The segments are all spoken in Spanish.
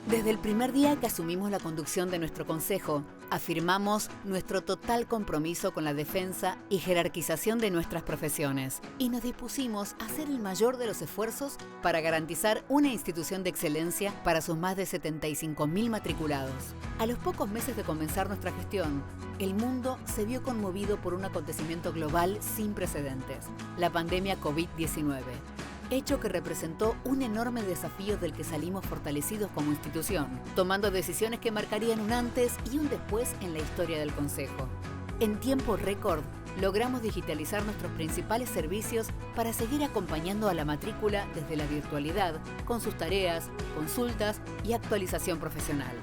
Desde el primer día que asumimos la conducción de nuestro consejo, afirmamos nuestro total compromiso con la defensa y jerarquización de nuestras profesiones y nos dispusimos a hacer el mayor de los esfuerzos para garantizar una institución de excelencia para sus más de 75.000 matriculados. A los pocos meses de comenzar nuestra gestión, el mundo se vio conmovido por un acontecimiento global sin precedentes, la pandemia COVID-19. Hecho que representó un enorme desafío del que salimos fortalecidos como institución, tomando decisiones que marcarían un antes y un después en la historia del Consejo. En tiempo récord, logramos digitalizar nuestros principales servicios para seguir acompañando a la matrícula desde la virtualidad, con sus tareas, consultas y actualización profesional.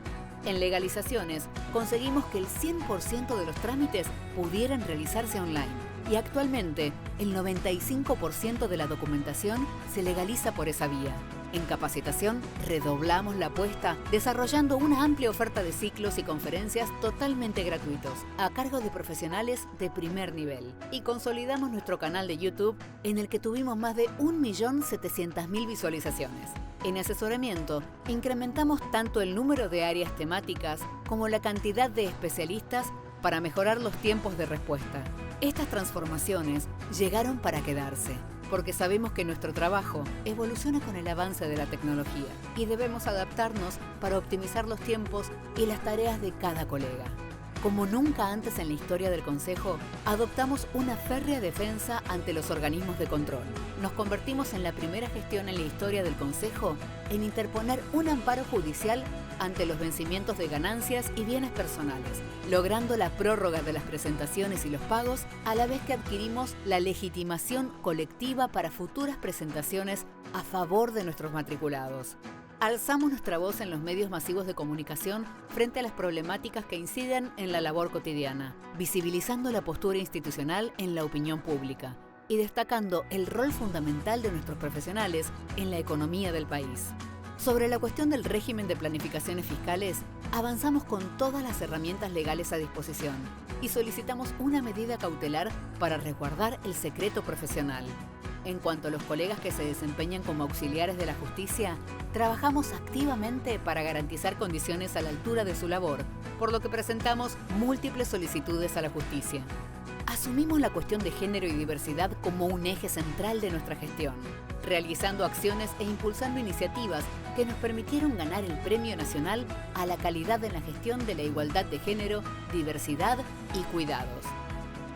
En legalizaciones, conseguimos que el 100% de los trámites pudieran realizarse online. Y actualmente, el 95% de la documentación se legaliza por esa vía. En capacitación, redoblamos la apuesta, desarrollando una amplia oferta de ciclos y conferencias totalmente gratuitos, a cargo de profesionales de primer nivel. Y consolidamos nuestro canal de YouTube, en el que tuvimos más de 1.700.000 visualizaciones. En asesoramiento, incrementamos tanto el número de áreas temáticas como la cantidad de especialistas para mejorar los tiempos de respuesta. Estas transformaciones llegaron para quedarse, porque sabemos que nuestro trabajo evoluciona con el avance de la tecnología y debemos adaptarnos para optimizar los tiempos y las tareas de cada colega. Como nunca antes en la historia del Consejo, adoptamos una férrea defensa ante los organismos de control. Nos convertimos en la primera gestión en la historia del Consejo en interponer un amparo judicial ante los vencimientos de ganancias y bienes personales, logrando la prórroga de las presentaciones y los pagos, a la vez que adquirimos la legitimación colectiva para futuras presentaciones a favor de nuestros matriculados. Alzamos nuestra voz en los medios masivos de comunicación frente a las problemáticas que inciden en la labor cotidiana, visibilizando la postura institucional en la opinión pública y destacando el rol fundamental de nuestros profesionales en la economía del país. Sobre la cuestión del régimen de planificaciones fiscales, avanzamos con todas las herramientas legales a disposición y solicitamos una medida cautelar para resguardar el secreto profesional. En cuanto a los colegas que se desempeñan como auxiliares de la justicia, trabajamos activamente para garantizar condiciones a la altura de su labor, por lo que presentamos múltiples solicitudes a la justicia. Asumimos la cuestión de género y diversidad como un eje central de nuestra gestión, realizando acciones e impulsando iniciativas que nos permitieron ganar el Premio Nacional a la calidad en la gestión de la igualdad de género, diversidad y cuidados.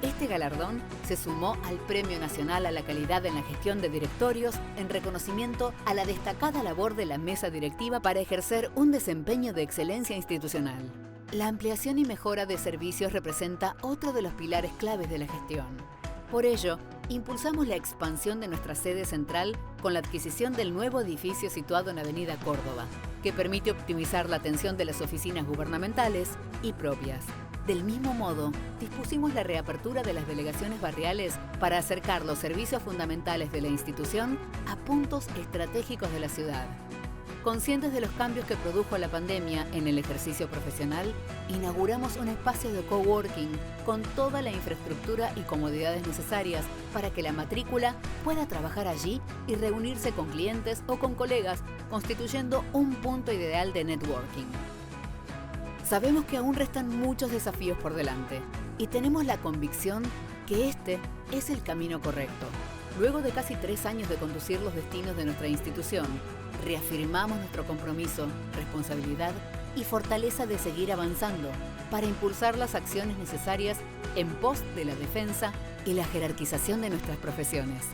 Este galardón se sumó al Premio Nacional a la calidad en la gestión de directorios en reconocimiento a la destacada labor de la mesa directiva para ejercer un desempeño de excelencia institucional. La ampliación y mejora de servicios representa otro de los pilares claves de la gestión. Por ello, impulsamos la expansión de nuestra sede central con la adquisición del nuevo edificio situado en Avenida Córdoba, que permite optimizar la atención de las oficinas gubernamentales y propias. Del mismo modo, dispusimos la reapertura de las delegaciones barriales para acercar los servicios fundamentales de la institución a puntos estratégicos de la ciudad. Conscientes de los cambios que produjo la pandemia en el ejercicio profesional, inauguramos un espacio de coworking con toda la infraestructura y comodidades necesarias para que la matrícula pueda trabajar allí y reunirse con clientes o con colegas, constituyendo un punto ideal de networking. Sabemos que aún restan muchos desafíos por delante y tenemos la convicción que este es el camino correcto. Luego de casi 3 años de conducir los destinos de nuestra institución, reafirmamos nuestro compromiso, responsabilidad y fortaleza de seguir avanzando para impulsar las acciones necesarias en pos de la defensa y la jerarquización de nuestras profesiones.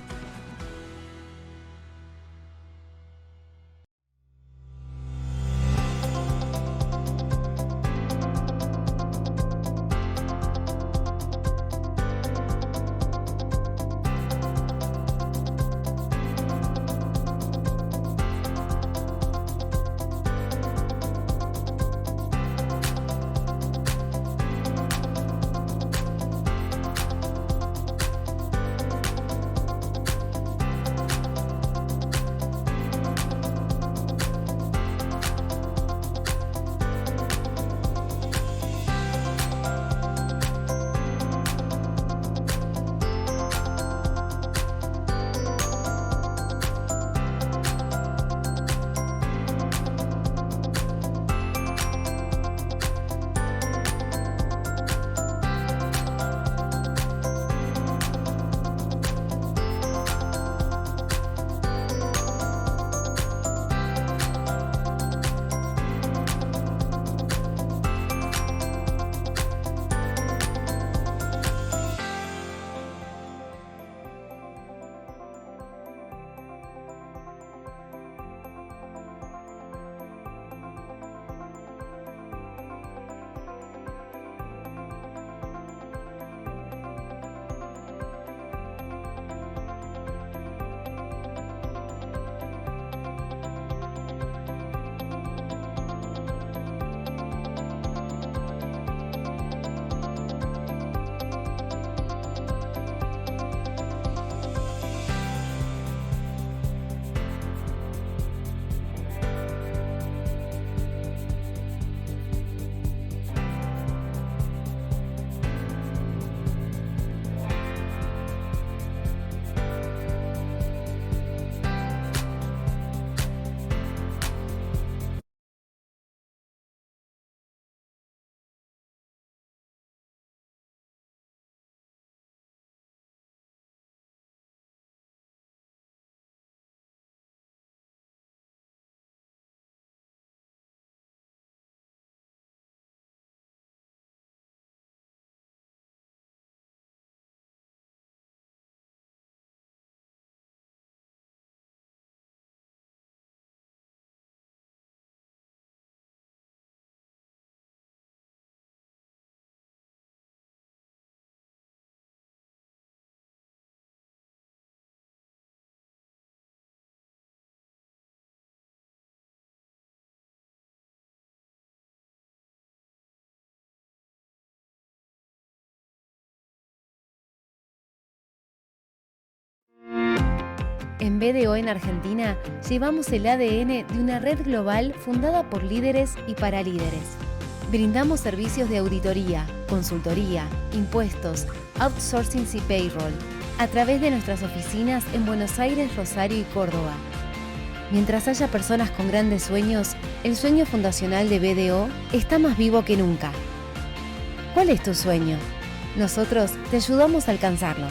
En BDO en Argentina llevamos el ADN de una red global fundada por líderes y para líderes. Brindamos servicios de auditoría, consultoría, impuestos, outsourcing y payroll a través de nuestras oficinas en Buenos Aires, Rosario y Córdoba. Mientras haya personas con grandes sueños, el sueño fundacional de BDO está más vivo que nunca. ¿Cuál es tu sueño? Nosotros te ayudamos a alcanzarlo.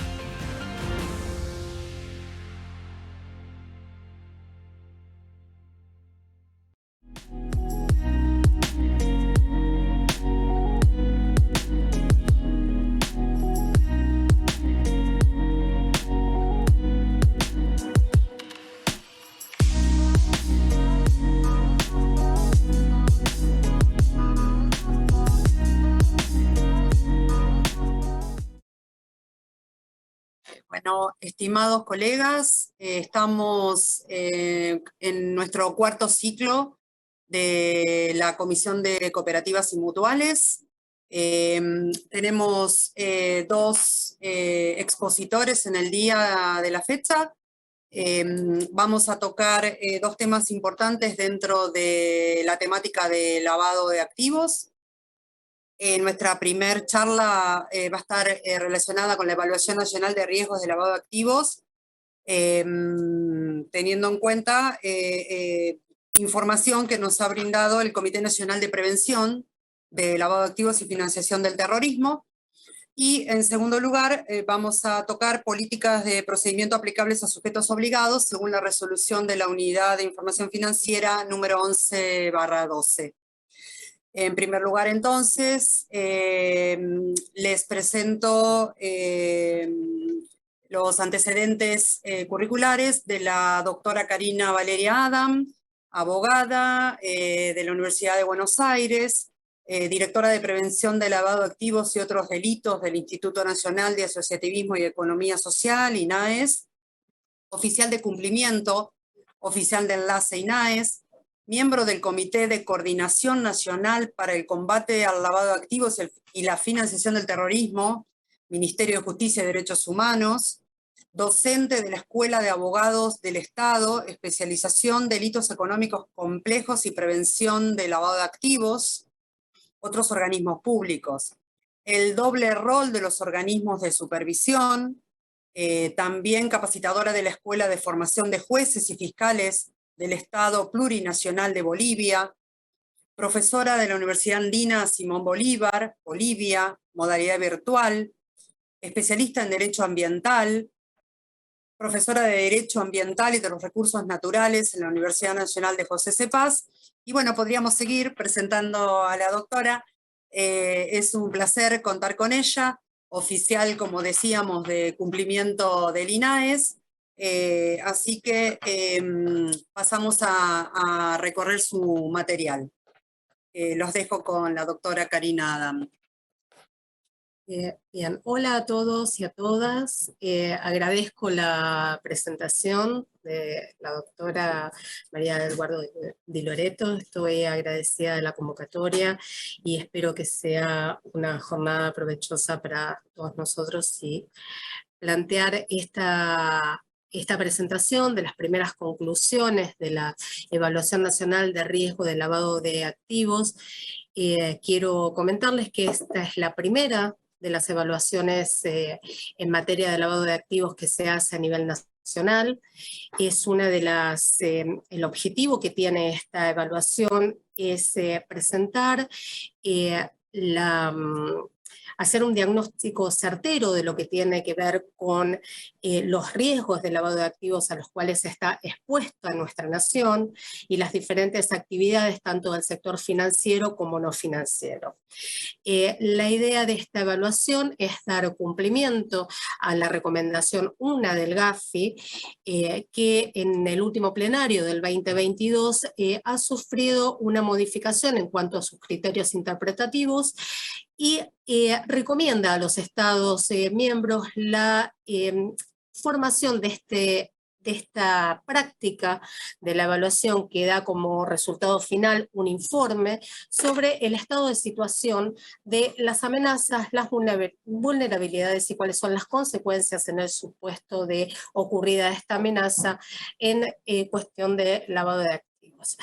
Bueno, estimados colegas, estamos en nuestro cuarto ciclo de la Comisión de Cooperativas y Mutuales. Tenemos dos expositores en el día de la fecha. Vamos a tocar dos temas importantes dentro de la temática de lavado de activos. Nuestra primer charla va a estar relacionada con la Evaluación Nacional de Riesgos de Lavado de Activos, teniendo en cuenta información que nos ha brindado el Comité Nacional de Prevención de Lavado de Activos y Financiación del Terrorismo. Y en segundo lugar, vamos a tocar políticas de procedimiento aplicables a sujetos obligados según la resolución de la Unidad de Información Financiera número 11/12. En primer lugar, entonces, les presento los antecedentes curriculares de la doctora Karina Valeria Adam, abogada de la Universidad de Buenos Aires, directora de Prevención de Lavado de Activos y otros delitos del Instituto Nacional de Asociativismo y Economía Social, INAES, oficial de cumplimiento, oficial de enlace INAES, miembro del Comité de Coordinación Nacional para el Combate al Lavado de Activos y la Financiación del Terrorismo, Ministerio de Justicia y Derechos Humanos, docente de la Escuela de Abogados del Estado, especialización Delitos Económicos Complejos y Prevención de Lavado de Activos, otros organismos públicos. El doble rol de los organismos de supervisión, también capacitadora de la Escuela de Formación de Jueces y Fiscales del Estado Plurinacional de Bolivia, profesora de la Universidad Andina Simón Bolívar, Bolivia, modalidad virtual, especialista en Derecho Ambiental, profesora de Derecho Ambiental y de los Recursos Naturales en la Universidad Nacional de José C. Paz. Y bueno, podríamos seguir presentando a la doctora. Es un placer contar con ella, oficial, como decíamos, de cumplimiento del INAES. Así que pasamos a recorrer su material. Los dejo con la doctora Karina Adam. Bien, hola a todos y a todas. Agradezco la presentación de la doctora María Eduardo Di Loreto. Estoy agradecida de la convocatoria y espero que sea una jornada provechosa para todos nosotros y plantear esta presentación de las primeras conclusiones de la Evaluación Nacional de Riesgo de Lavado de Activos. Quiero comentarles que esta es la primera de las evaluaciones en materia de lavado de activos que se hace a nivel nacional. Es una de las, el objetivo que tiene esta evaluación es presentar hacer un diagnóstico certero de lo que tiene que ver con los riesgos de lavado de activos a los cuales está expuesta nuestra nación y las diferentes actividades tanto del sector financiero como no financiero. La idea de esta evaluación es dar cumplimiento a la recomendación 1 del GAFI, que en el último plenario del 2022 ha sufrido una modificación en cuanto a sus criterios interpretativos y recomienda a los Estados miembros la formación de esta práctica de la evaluación que da como resultado final un informe sobre el estado de situación de las amenazas, las vulnerabilidades y cuáles son las consecuencias en el supuesto de ocurrida esta amenaza en cuestión de lavado de activos.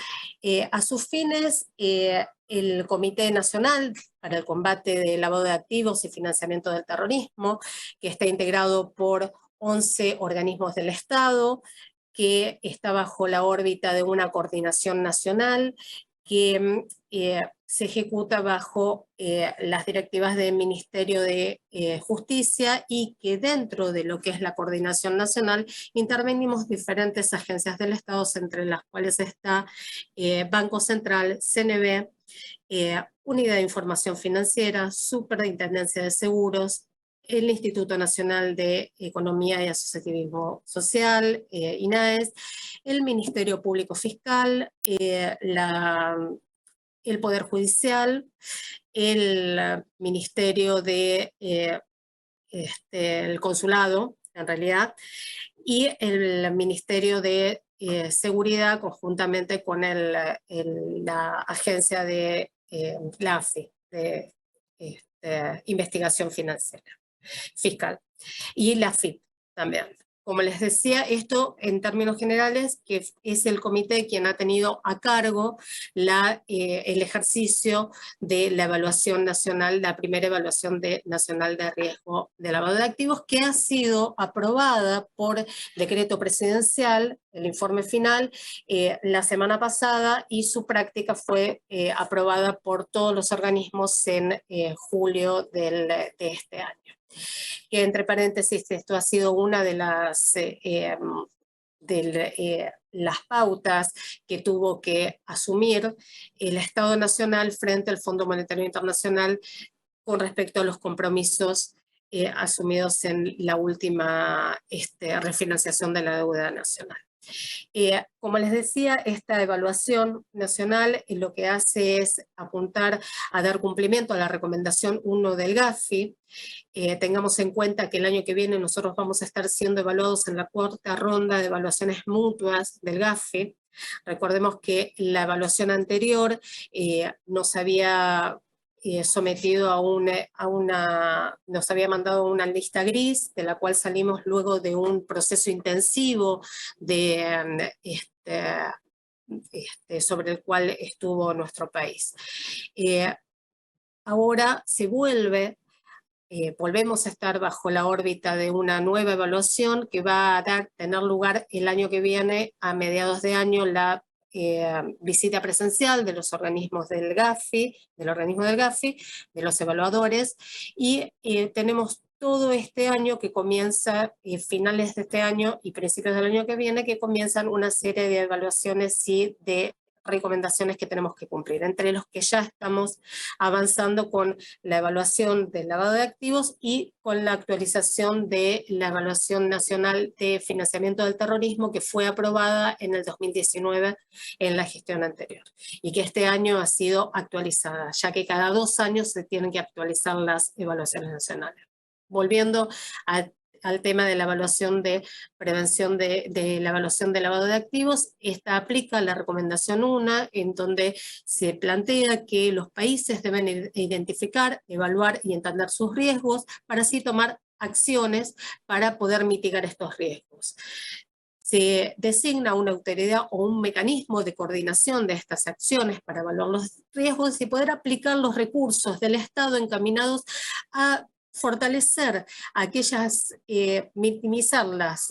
A sus fines, el Comité Nacional para el Combate del Lavado de Activos y Financiamiento del Terrorismo, que está integrado por 11 organismos del Estado, que está bajo la órbita de una coordinación nacional, que se ejecuta bajo las directivas del Ministerio de Justicia, y que dentro de lo que es la coordinación nacional intervenimos diferentes agencias del Estado, entre las cuales está Banco Central, CNB, Unidad de Información Financiera, Superintendencia de Seguros, el Instituto Nacional de Economía y Asociativismo Social, INAES, el Ministerio Público Fiscal, el Poder Judicial, el Ministerio de el Consulado, en realidad, y el Ministerio de Seguridad, conjuntamente con la agencia de la AFI, de Investigación Financiera Fiscal, y la FIP también. Como les decía, esto en términos generales, que es el comité quien ha tenido a cargo el ejercicio de la evaluación nacional, la primera evaluación nacional de riesgo de lavado de activos, que ha sido aprobada por decreto presidencial, el informe final, la semana pasada, y su práctica fue aprobada por todos los organismos en julio de este año. Que entre paréntesis, esto ha sido una de las pautas que tuvo que asumir el Estado Nacional frente al Fondo Monetario Internacional con respecto a los compromisos asumidos en la última refinanciación de la deuda nacional. Como les decía, esta evaluación nacional lo que hace es apuntar a dar cumplimiento a la recomendación 1 del GAFI. Tengamos en cuenta que el año que viene nosotros vamos a estar siendo evaluados en la cuarta ronda de evaluaciones mutuas del GAFI. Recordemos que la evaluación anterior nos había sometido nos había mandado una lista gris, de la cual salimos luego de un proceso intensivo sobre el cual estuvo nuestro país. Ahora se volvemos a estar bajo la órbita de una nueva evaluación que va a tener lugar el año que viene, a mediados de año, la visita presencial de los organismos del GAFI, de los evaluadores, y tenemos todo este año que comienza, finales de este año y principios del año que viene, que comienzan una serie de evaluaciones y de recomendaciones que tenemos que cumplir, entre los que ya estamos avanzando con la evaluación del lavado de activos y con la actualización de la evaluación nacional de financiamiento del terrorismo, que fue aprobada en el 2019 en la gestión anterior, y que este año ha sido actualizada, ya que cada 2 años se tienen que actualizar las evaluaciones nacionales. Volviendo al tema de la evaluación de prevención de la evaluación de lavado de activos, esta aplica la recomendación 1, en donde se plantea que los países deben identificar, evaluar y entender sus riesgos para así tomar acciones para poder mitigar estos riesgos. Se designa una autoridad o un mecanismo de coordinación de estas acciones para evaluar los riesgos y poder aplicar los recursos del Estado encaminados a fortalecer minimizar las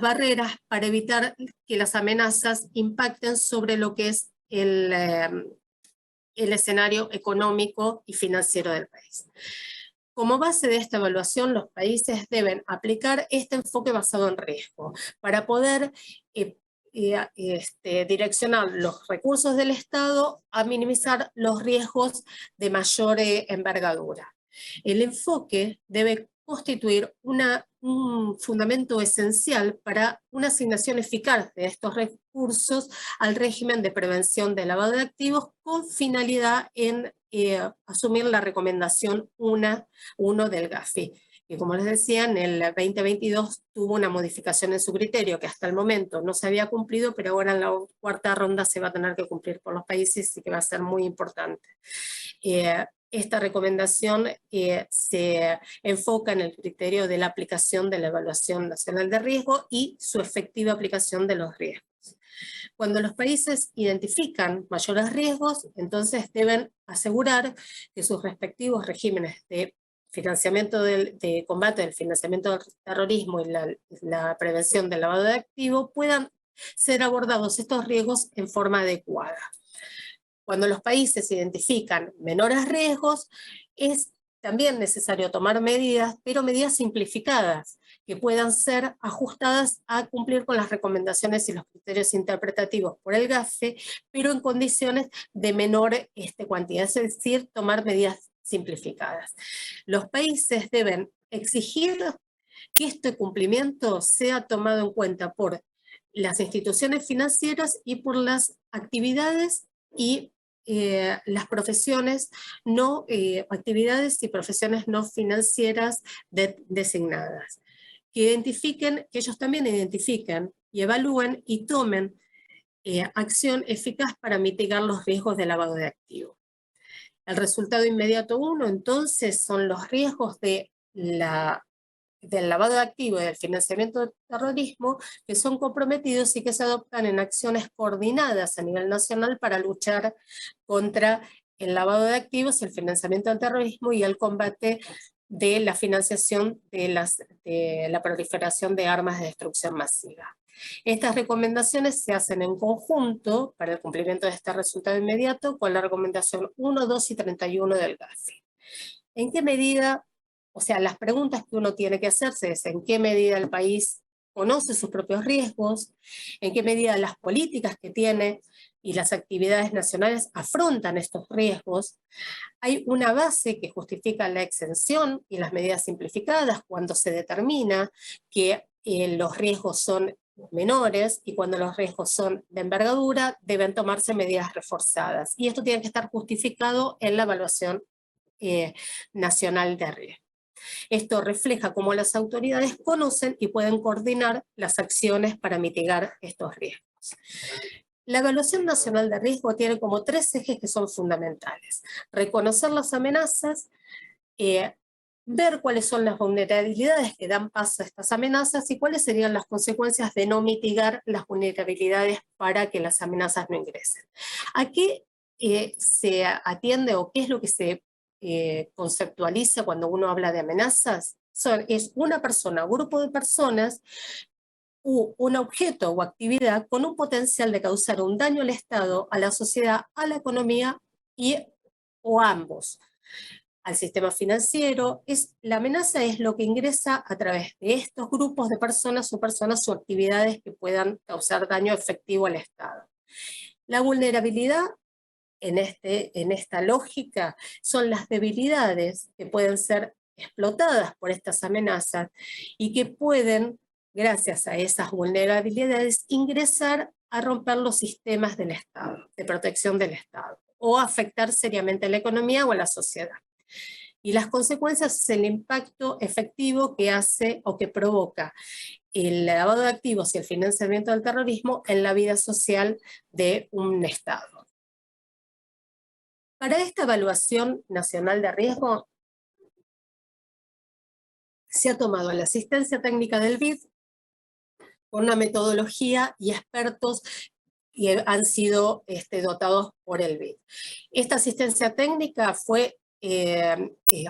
barreras para evitar que las amenazas impacten sobre lo que es el escenario económico y financiero del país. Como base de esta evaluación, los países deben aplicar este enfoque basado en riesgo para poder direccionar los recursos del Estado a minimizar los riesgos de mayor envergadura. El enfoque debe constituir un fundamento esencial para una asignación eficaz de estos recursos al régimen de prevención de lavado de activos, con finalidad en asumir la recomendación 1 del GAFI, que, como les decía, en el 2022 tuvo una modificación en su criterio, que hasta el momento no se había cumplido, pero ahora en la cuarta ronda se va a tener que cumplir por los países y que va a ser muy importante. Esta recomendación se enfoca en el criterio de la aplicación de la Evaluación Nacional de Riesgo y su efectiva aplicación de los riesgos. Cuando los países identifican mayores riesgos, entonces deben asegurar que sus respectivos regímenes de financiamiento de combate del financiamiento del terrorismo y la prevención del lavado de activos puedan ser abordados estos riesgos en forma adecuada. Cuando los países identifican menores riesgos, es también necesario tomar medidas, pero medidas simplificadas, que puedan ser ajustadas a cumplir con las recomendaciones y los criterios interpretativos por el GAFE, pero en condiciones de menor cuantía, es decir, tomar medidas simplificadas. Los países deben exigir que este cumplimiento sea tomado en cuenta por las instituciones financieras y por las actividades y las profesiones no, actividades y profesiones no financieras designadas. Que ellos también identifiquen y evalúen y tomen acción eficaz para mitigar los riesgos de lavado de activos. El resultado inmediato 1, entonces, son los riesgos del lavado de activos y del financiamiento del terrorismo que son comprometidos y que se adoptan en acciones coordinadas a nivel nacional para luchar contra el lavado de activos, el financiamiento del terrorismo y el combate de la financiación de la proliferación de armas de destrucción masiva. Estas recomendaciones se hacen en conjunto para el cumplimiento de este resultado inmediato con la recomendación 1, 2 y 31 del GAFI. ¿En qué medida? O sea, las preguntas que uno tiene que hacerse es en qué medida el país conoce sus propios riesgos, en qué medida las políticas que tiene y las actividades nacionales afrontan estos riesgos. Hay una base que justifica la exención y las medidas simplificadas cuando se determina que los riesgos son menores y cuando los riesgos son de envergadura deben tomarse medidas reforzadas. Y esto tiene que estar justificado en la evaluación nacional de riesgo. Esto refleja cómo las autoridades conocen y pueden coordinar las acciones para mitigar estos riesgos. La evaluación nacional de riesgo tiene como 3 ejes que son fundamentales. Reconocer las amenazas, ver cuáles son las vulnerabilidades que dan paso a estas amenazas y cuáles serían las consecuencias de no mitigar las vulnerabilidades para que las amenazas no ingresen. ¿A qué se atiende o qué es lo que se conceptualiza cuando uno habla de amenazas? Es una persona, grupo de personas, un objeto o actividad con un potencial de causar un daño al Estado, a la sociedad, a la economía o a ambos, al sistema financiero. La amenaza es lo que ingresa a través de estos grupos de personas o actividades que puedan causar daño efectivo al Estado. La vulnerabilidad en esta lógica son las debilidades que pueden ser explotadas por estas amenazas y que pueden, gracias a esas vulnerabilidades, ingresar a romper los sistemas del Estado, de protección del Estado, o afectar seriamente a la economía o a la sociedad. Y las consecuencias es el impacto efectivo que hace o que provoca el lavado de activos y el financiamiento del terrorismo en la vida social de un Estado. Para esta evaluación nacional de riesgo, se ha tomado la asistencia técnica del BID con una metodología y expertos que han sido dotados por el BID. Esta asistencia técnica fue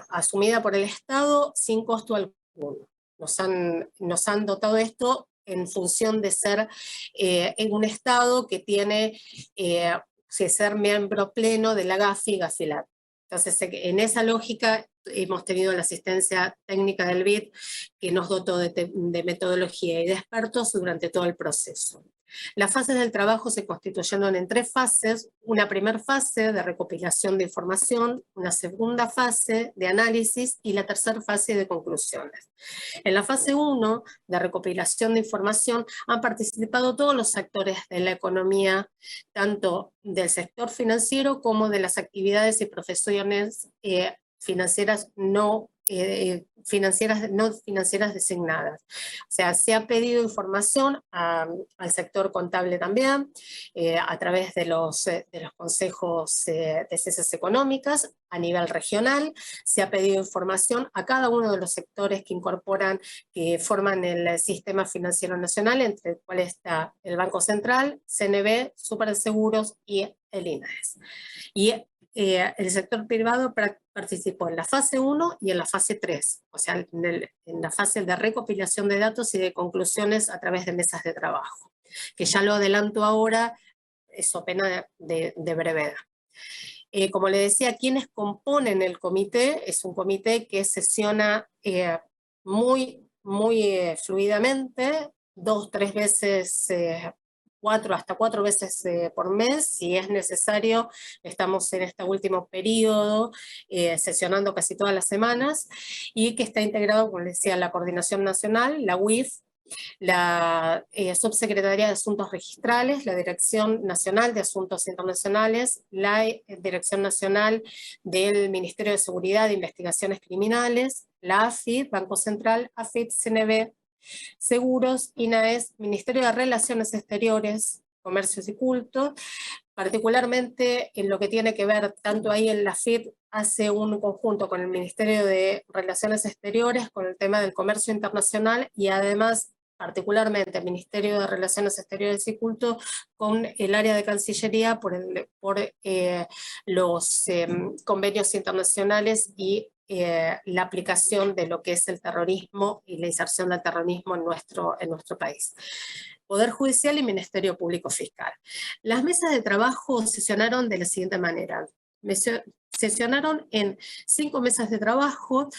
asumida por el Estado sin costo alguno. Nos han dotado esto en función de ser en un Estado que tiene ser miembro pleno de la GAFI y GAFILAT. Entonces, en esa lógica hemos tenido la asistencia técnica del BID que nos dotó de metodología y de expertos durante todo el proceso. Las fases del trabajo se constituyeron en 3 fases: una primera fase de recopilación de información, una segunda fase de análisis y la tercera fase de conclusiones. En la fase 1 de recopilación de información han participado todos los actores de la economía, tanto del sector financiero como de las actividades y profesiones financieras no financieras, no financieras designadas. O sea, se ha pedido información al sector contable también, a través de los consejos de ciencias económicas a nivel regional. Se ha pedido información a cada uno de los sectores que forman el sistema financiero nacional, entre el cual está el Banco Central, CNB, Superseguros y el INAES. Y el sector privado participó en la fase 1 y en la fase 3, o sea, en la fase de recopilación de datos y de conclusiones a través de mesas de trabajo, que ya lo adelanto ahora, eso pena de brevedad. Como le decía, quienes componen el comité, es un comité que sesiona muy fluidamente, 2, 3 veces, hasta 4 veces por mes, si es necesario. Estamos en este último periodo sesionando casi todas las semanas, y que está integrado, como les decía, la Coordinación Nacional, la UIF, la Subsecretaría de Asuntos Registrales, la Dirección Nacional de Asuntos Internacionales, la Dirección Nacional del Ministerio de Seguridad e Investigaciones Criminales, la AFIP, Banco Central, AFIP, CNB, Seguros, INAES, Ministerio de Relaciones Exteriores, Comercios y Cultos. Particularmente en lo que tiene que ver, tanto ahí en la AFIP hace un conjunto con el Ministerio de Relaciones Exteriores, con el tema del comercio internacional, y además particularmente el Ministerio de Relaciones Exteriores y Culto con el área de Cancillería por los convenios internacionales y la aplicación de lo que es el terrorismo y la inserción del terrorismo en nuestro país. Poder Judicial y Ministerio Público Fiscal. Las mesas de trabajo sesionaron de la siguiente manera. Sesionaron en 5 mesas de trabajo,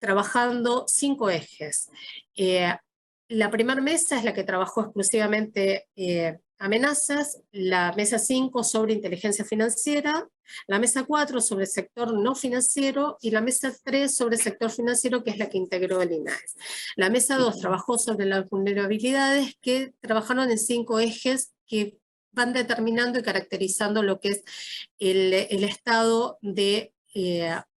trabajando 5 ejes. La primera mesa es la que trabajó exclusivamente amenazas, la mesa 5 sobre inteligencia financiera, la mesa 4 sobre el sector no financiero y la mesa 3 sobre el sector financiero, que es la que integró el INAES. La mesa 2 trabajó sobre las vulnerabilidades, que trabajaron en 5 ejes que van determinando y caracterizando lo que es el estado de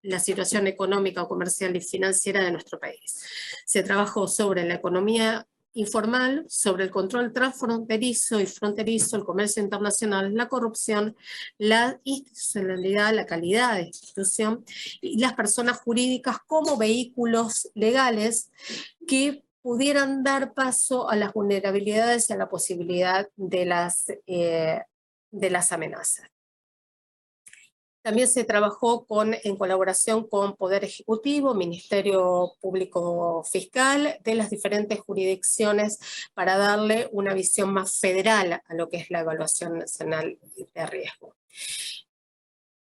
la situación económica o comercial y financiera de nuestro país. Se trabajó sobre la economía informal, sobre el control transfronterizo y fronterizo, el comercio internacional, la corrupción, la institucionalidad, la calidad de institución y las personas jurídicas como vehículos legales que pudieran dar paso a las vulnerabilidades y a la posibilidad de las amenazas. También se trabajó en colaboración con Poder Ejecutivo, Ministerio Público Fiscal, de las diferentes jurisdicciones, para darle una visión más federal a lo que es la evaluación nacional de riesgo.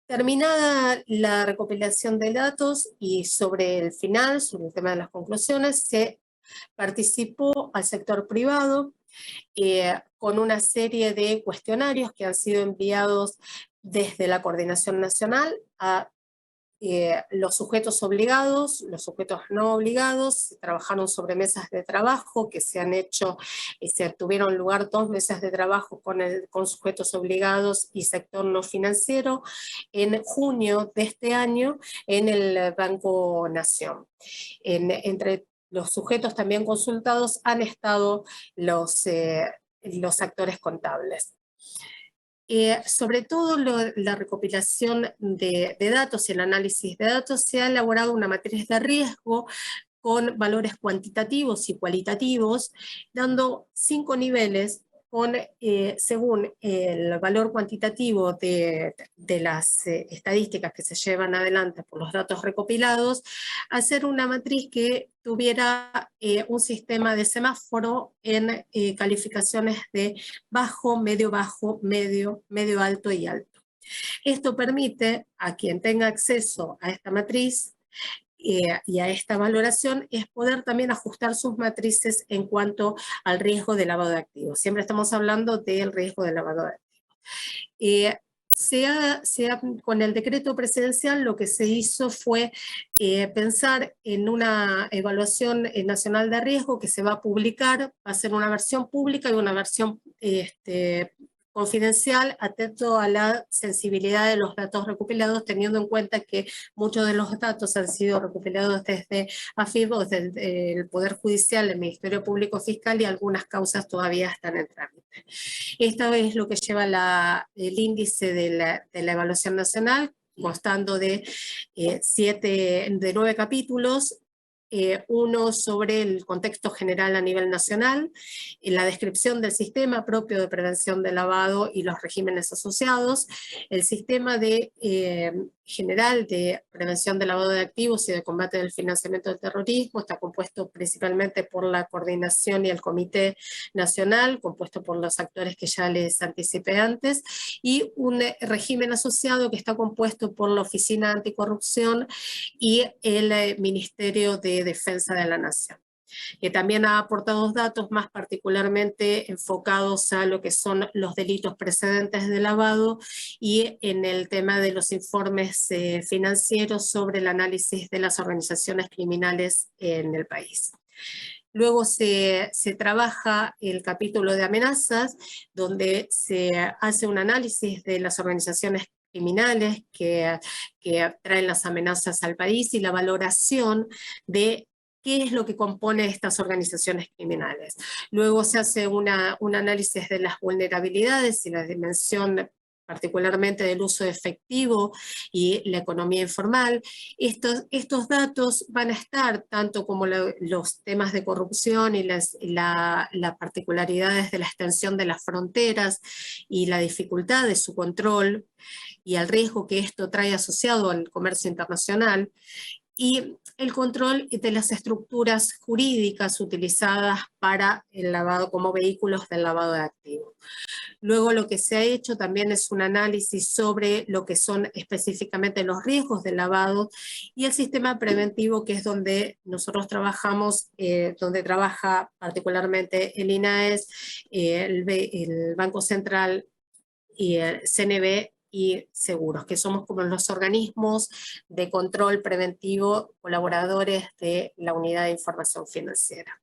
Terminada la recopilación de datos y sobre el final, sobre el tema de las conclusiones, se participó al sector privado con una serie de cuestionarios que han sido enviados desde la Coordinación Nacional a los sujetos obligados, los sujetos no obligados. Trabajaron sobre mesas de trabajo que se han hecho, tuvieron lugar 2 mesas de trabajo con sujetos obligados y sector no financiero en junio de este año en el Banco Nación. Entre los sujetos también consultados han estado los actores contables. Sobre todo la recopilación de datos y el análisis de datos, se ha elaborado una matriz de riesgo con valores cuantitativos y cualitativos, dando 5 niveles según el valor cuantitativo de las estadísticas que se llevan adelante por los datos recopilados, hacer una matriz que tuviera un sistema de semáforo en calificaciones de bajo, medio alto y alto. Esto permite a quien tenga acceso a esta matriz y a esta valoración es poder también ajustar sus matrices en cuanto al riesgo de lavado de activos. Siempre estamos hablando del riesgo de lavado de activos. Con el decreto presidencial lo que se hizo fue pensar en una evaluación nacional de riesgo que se va a publicar, va a ser una versión pública y una versión confidencial, atento a la sensibilidad de los datos recopilados, teniendo en cuenta que muchos de los datos han sido recopilados desde AFIP, o desde el Poder Judicial, el Ministerio Público Fiscal, y algunas causas todavía están en trámite. Esta es lo que lleva el índice de la evaluación nacional, constando de 9 capítulos, uno sobre el contexto general a nivel nacional, la descripción del sistema propio de prevención de lavado y los regímenes asociados, el sistema general de prevención de lavado de activos y de combate del financiamiento del terrorismo. Está compuesto principalmente por la coordinación y el comité nacional, compuesto por los actores que ya les anticipé antes, y un régimen asociado que está compuesto por la Oficina Anticorrupción y el Ministerio de Defensa de la Nación, que también ha aportado datos más particularmente enfocados a lo que son los delitos precedentes de lavado y en el tema de los informes financieros sobre el análisis de las organizaciones criminales en el país. Luego se trabaja el capítulo de amenazas, donde se hace un análisis de las organizaciones criminales que traen las amenazas al país y la valoración de qué es lo que compone estas organizaciones criminales. Luego se hace un análisis de las vulnerabilidades y la dimensión particularmente del uso efectivo y la economía informal. Estos datos van a estar tanto como los temas de corrupción y las particularidades de la extensión de las fronteras y la dificultad de su control y el riesgo que esto trae asociado al comercio internacional, y el control de las estructuras jurídicas utilizadas para el lavado como vehículos del lavado de activos. Luego lo que se ha hecho también es un análisis sobre lo que son específicamente los riesgos del lavado y el sistema preventivo, que es donde nosotros trabajamos, donde trabaja particularmente el INAES, el Banco Central y el CNB y Seguros, que somos como los organismos de control preventivo colaboradores de la Unidad de Información Financiera.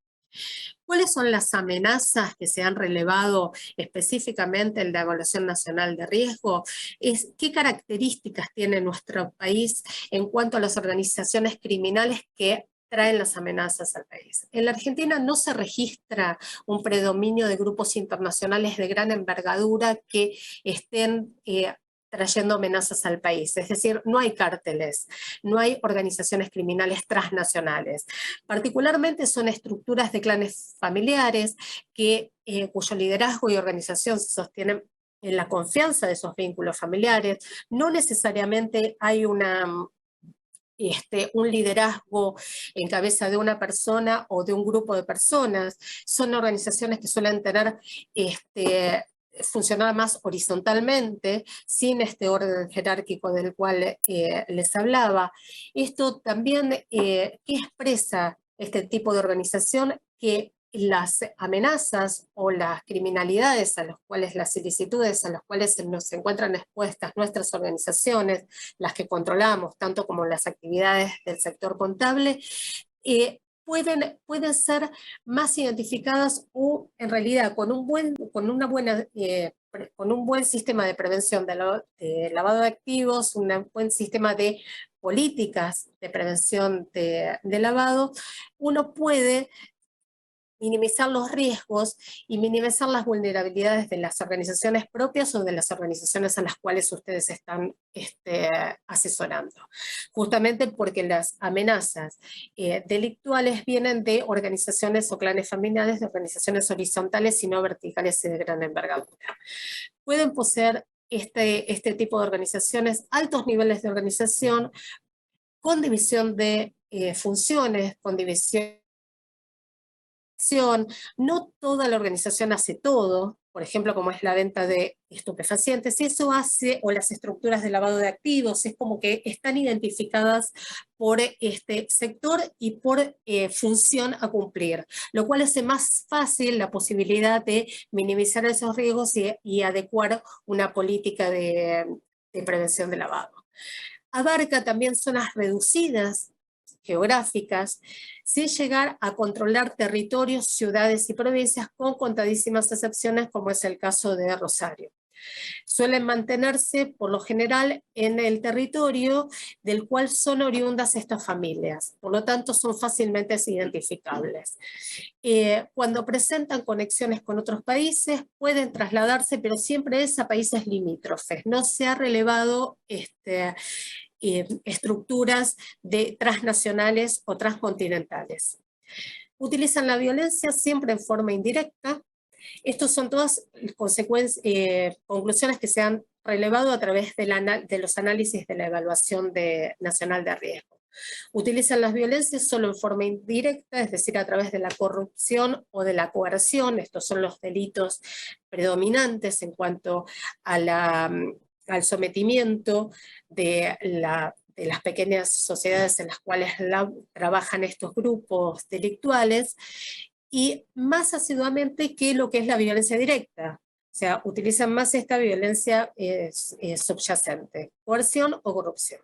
¿Cuáles son las amenazas que se han relevado específicamente en la Evaluación Nacional de Riesgo? ¿Qué características tiene nuestro país en cuanto a las organizaciones criminales que traen las amenazas al país? En la Argentina no se registra un predominio de grupos internacionales de gran envergadura que estén trayendo amenazas al país. Es decir, no hay cárteles, no hay organizaciones criminales transnacionales. Particularmente son estructuras de clanes familiares cuyo liderazgo y organización se sostienen en la confianza de esos vínculos familiares. No necesariamente hay un liderazgo en cabeza de una persona o de un grupo de personas. Son organizaciones que suelen tener funcionar más horizontalmente, sin este orden jerárquico del cual les hablaba. Esto también, ¿qué expresa este tipo de organización? Que las amenazas o las criminalidades las ilicitudes a las cuales se encuentran expuestas nuestras organizaciones, las que controlamos, tanto como las actividades del sector contable, pueden ser más identificadas o en realidad con un buen sistema de prevención de lavado de activos, un buen sistema de políticas de prevención de lavado, uno puede minimizar los riesgos y minimizar las vulnerabilidades de las organizaciones propias o de las organizaciones a las cuales ustedes están asesorando. Justamente porque las amenazas delictuales vienen de organizaciones o clanes familiares, de organizaciones horizontales y no verticales y de gran envergadura. Pueden poseer este tipo de organizaciones altos niveles de organización con división de funciones, con división. No toda la organización hace todo, por ejemplo, como es la venta de estupefacientes, eso hace, o las estructuras de lavado de activos, es como que están identificadas por este sector y por función a cumplir, lo cual hace más fácil la posibilidad de minimizar esos riesgos y adecuar una política de prevención de lavado. Abarca también zonas reducidas geográficas, sin llegar a controlar territorios, ciudades y provincias, con contadísimas excepciones, como es el caso de Rosario. Suelen mantenerse por lo general en el territorio del cual son oriundas estas familias, por lo tanto son fácilmente identificables. Cuando presentan conexiones con otros países pueden trasladarse, pero siempre es a países limítrofes. No se ha relevado estructuras transnacionales o transcontinentales. Utilizan la violencia siempre en forma indirecta. Estas son todas conclusiones que se han relevado a través de los análisis de la evaluación nacional de riesgo. Utilizan las violencias solo en forma indirecta, es decir, a través de la corrupción o de la coerción. Estos son los delitos predominantes en cuanto a al sometimiento de las pequeñas sociedades en las cuales trabajan estos grupos delictuales, y más asiduamente que lo que es la violencia directa. O sea, utilizan más esta violencia subyacente, coerción o corrupción.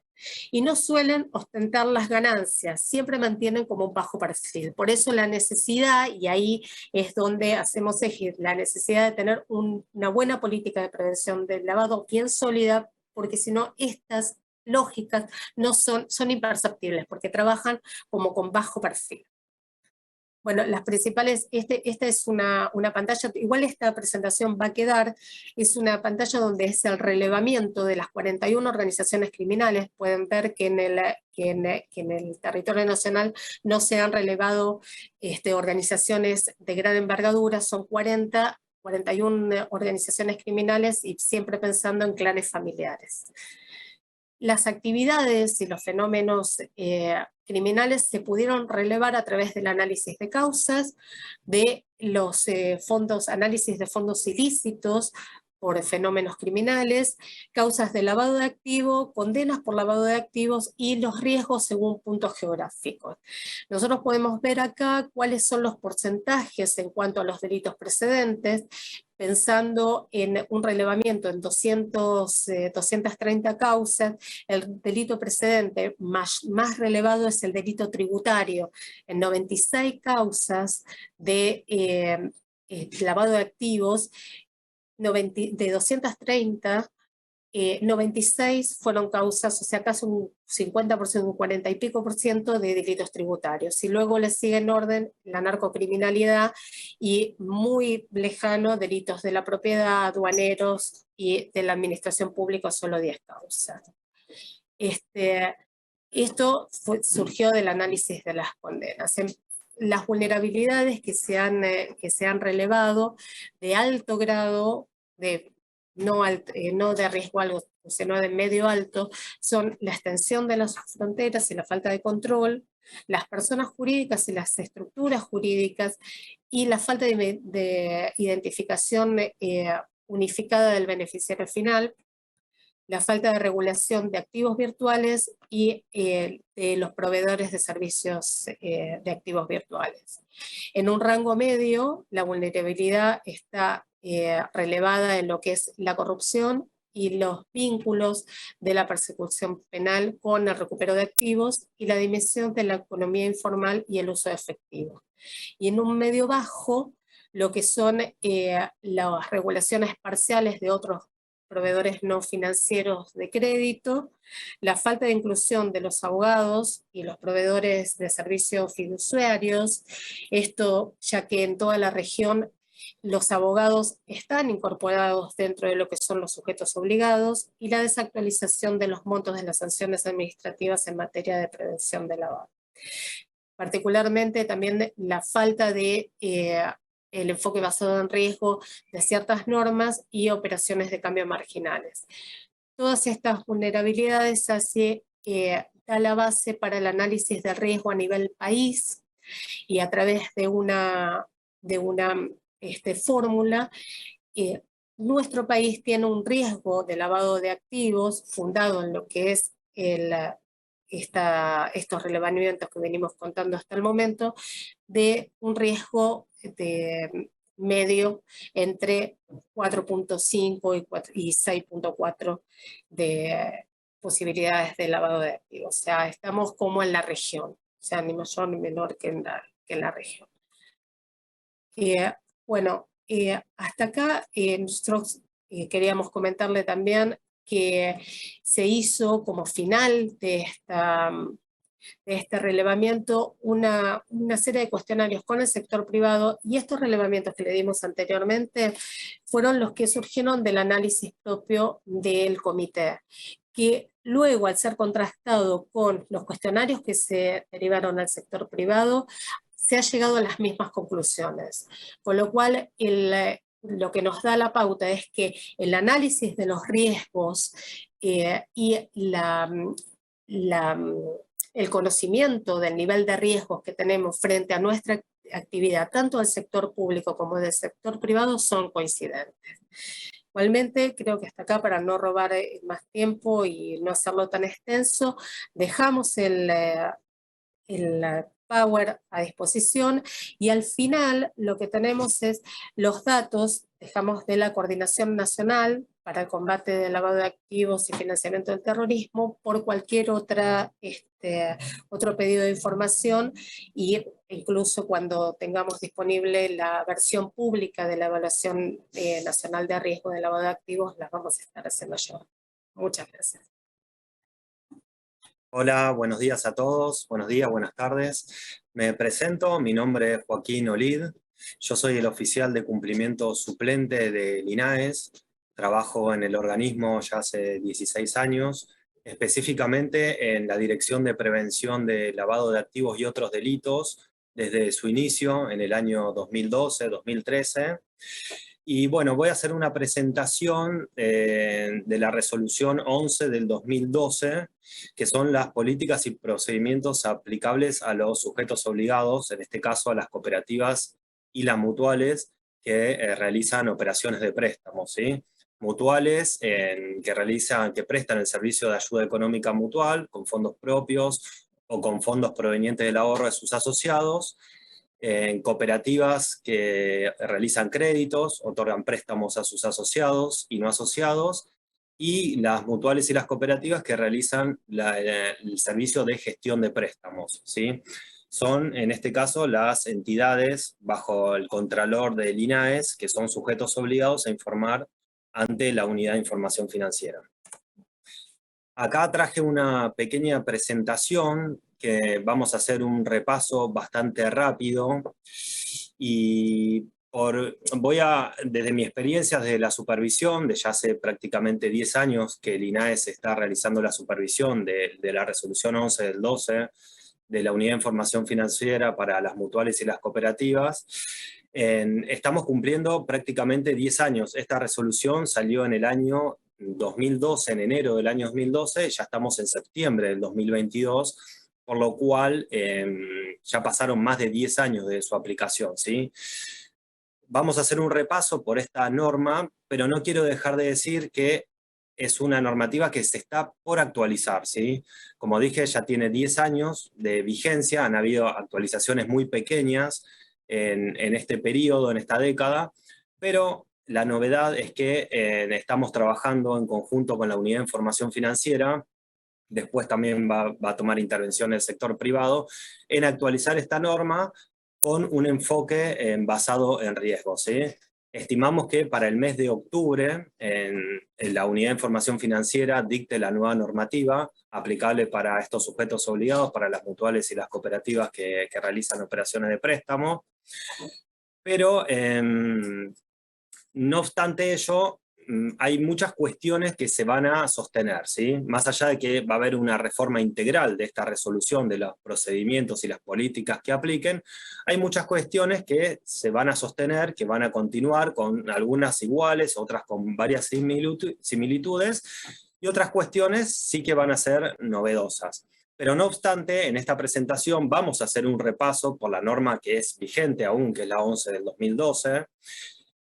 Y no suelen ostentar las ganancias, siempre mantienen como un bajo perfil. Por eso la necesidad, y ahí es donde hacemos eje, la necesidad de tener una buena política de prevención del lavado bien sólida, porque si no estas lógicas son imperceptibles, porque trabajan como con bajo perfil. Bueno, las principales, esta es una pantalla, igual esta presentación va a quedar, es una pantalla donde es el relevamiento de las 41 organizaciones criminales. Pueden ver que en el territorio nacional no se han relevado organizaciones de gran envergadura, son 41 organizaciones criminales y siempre pensando en clanes familiares. Las actividades y los fenómenos criminales se pudieron relevar a través del análisis de causas, de los análisis de fondos ilícitos por fenómenos criminales, causas de lavado de activos, condenas por lavado de activos y los riesgos según puntos geográficos. Nosotros podemos ver acá cuáles son los porcentajes en cuanto a los delitos precedentes, pensando en un relevamiento en 230 causas. El delito precedente más relevado es el delito tributario, en 96 causas de lavado de activos. De 230, 96 fueron causas, o sea, casi un 50%, un 40 y pico por ciento de delitos tributarios. Y luego le sigue en orden la narcocriminalidad y muy lejano delitos de la propiedad, aduaneros y de la administración pública, solo 10 causas. Esto surgió del análisis de las condenas. Las vulnerabilidades que se han relevado de alto grado, no de riesgo alto, sino de medio alto, son la extensión de las fronteras y la falta de control, las personas jurídicas y las estructuras jurídicas, y la falta de identificación unificada del beneficiario final, la falta de regulación de activos virtuales y de los proveedores de servicios de activos virtuales. En un rango medio, la vulnerabilidad está relevada en lo que es la corrupción y los vínculos de la persecución penal con el recupero de activos y la dimensión de la economía informal y el uso de efectivo. Y en un medio bajo, lo que son las regulaciones parciales de otros proveedores no financieros de crédito, la falta de inclusión de los abogados y los proveedores de servicios fiduciarios, esto ya que en toda la región los abogados están incorporados dentro de lo que son los sujetos obligados, y la desactualización de los montos de las sanciones administrativas en materia de prevención de lavado. Particularmente también la falta de el enfoque basado en riesgo de ciertas normas y operaciones de cambio marginales. Todas estas vulnerabilidades da la base para el análisis de riesgo a nivel país, y a través de una fórmula, nuestro país tiene un riesgo de lavado de activos fundado en lo que es estos relevamientos que venimos contando hasta el momento, de un riesgo de medio entre 4.5 y 6.4 de posibilidades de lavado de activos. O sea, estamos como en la región, o sea, ni mayor ni menor que en la región. Bueno, hasta acá nosotros queríamos comentarle también que se hizo como final de este relevamiento una serie de cuestionarios con el sector privado, y estos relevamientos que le dimos anteriormente fueron los que surgieron del análisis propio del comité, que luego, al ser contrastado con los cuestionarios que se derivaron al sector privado, se ha llegado a las mismas conclusiones. Con lo cual, lo que nos da la pauta es que el análisis de los riesgos y el conocimiento del nivel de riesgos que tenemos frente a nuestra actividad, tanto del sector público como del sector privado, son coincidentes. Igualmente, creo que hasta acá, para no robar más tiempo y no hacerlo tan extenso, dejamos el Power a disposición, y al final lo que tenemos es los datos, dejamos, de la Coordinación Nacional para el Combate del Lavado de Activos y Financiamiento del Terrorismo, por cualquier otro pedido de información, y incluso cuando tengamos disponible la versión pública de la Evaluación Nacional de Riesgo de Lavado de Activos, las vamos a estar haciendo yo. Muchas gracias. Hola, buenos días a todos, buenos días, buenas tardes. Me presento, mi nombre es Joaquín Olid, yo soy el oficial de cumplimiento suplente del INAES, trabajo en el organismo ya hace 16 años, específicamente en la Dirección de Prevención de Lavado de Activos y otros delitos, desde su inicio en el año 2012-2013. Y bueno, voy a hacer una presentación de la resolución 11 del 2012, que son las políticas y procedimientos aplicables a los sujetos obligados, en este caso a las cooperativas y las mutuales que realizan operaciones de préstamo, ¿sí? Mutuales que prestan el servicio de ayuda económica mutual con fondos propios o con fondos provenientes del ahorro de sus asociados, en cooperativas que realizan créditos, otorgan préstamos a sus asociados y no asociados, y las mutuales y las cooperativas que realizan el servicio de gestión de préstamos, ¿sí? Son, en este caso, las entidades bajo el contralor del INAES, que son sujetos obligados a informar ante la Unidad de Información Financiera. Acá traje una pequeña presentación que vamos a hacer un repaso bastante rápido, y desde mi experiencia de la supervisión, de ya hace prácticamente 10 años que el INAES está realizando la supervisión de la resolución 11 del 12 de la Unidad de Información Financiera para las mutuales y las cooperativas, estamos cumpliendo prácticamente 10 años. Esta resolución salió en el año 2012, en enero del año 2012, ya estamos en septiembre del 2022, por lo cual ya pasaron más de 10 años de su aplicación, ¿sí? Vamos a hacer un repaso por esta norma, pero no quiero dejar de decir que es una normativa que se está por actualizar, ¿sí? Como dije, ya tiene 10 años de vigencia, han habido actualizaciones muy pequeñas en este periodo, en esta década, pero la novedad es que estamos trabajando en conjunto con la Unidad de Información Financiera, después también va a tomar intervención el sector privado, en actualizar esta norma con un enfoque basado en riesgos, ¿sí? Estimamos que para el mes de octubre en la Unidad de Información Financiera dicte la nueva normativa aplicable para estos sujetos obligados, para las mutuales y las cooperativas que realizan operaciones de préstamo. Pero no obstante ello, hay muchas cuestiones que se van a sostener, ¿sí? Más allá de que va a haber una reforma integral de esta resolución, de los procedimientos y las políticas que apliquen, hay muchas cuestiones que se van a sostener, que van a continuar, con algunas iguales, otras con varias similitudes, y otras cuestiones sí que van a ser novedosas. Pero no obstante, en esta presentación vamos a hacer un repaso por la norma que es vigente aún, que es la 11 del 2012,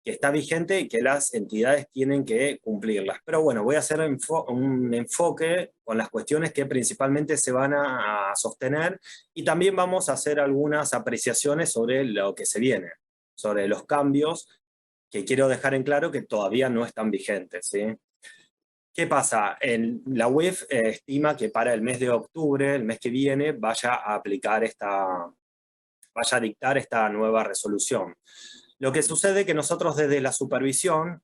que está vigente y que las entidades tienen que cumplirlas. Pero bueno, voy a hacer un enfoque con las cuestiones que principalmente se van a sostener, y también vamos a hacer algunas apreciaciones sobre lo que se viene, sobre los cambios, que quiero dejar en claro que todavía no están vigentes, ¿sí? ¿Qué pasa? La UIF estima que para el mes de octubre, el mes que viene, vaya a dictar esta nueva resolución. Lo que sucede es que nosotros desde la supervisión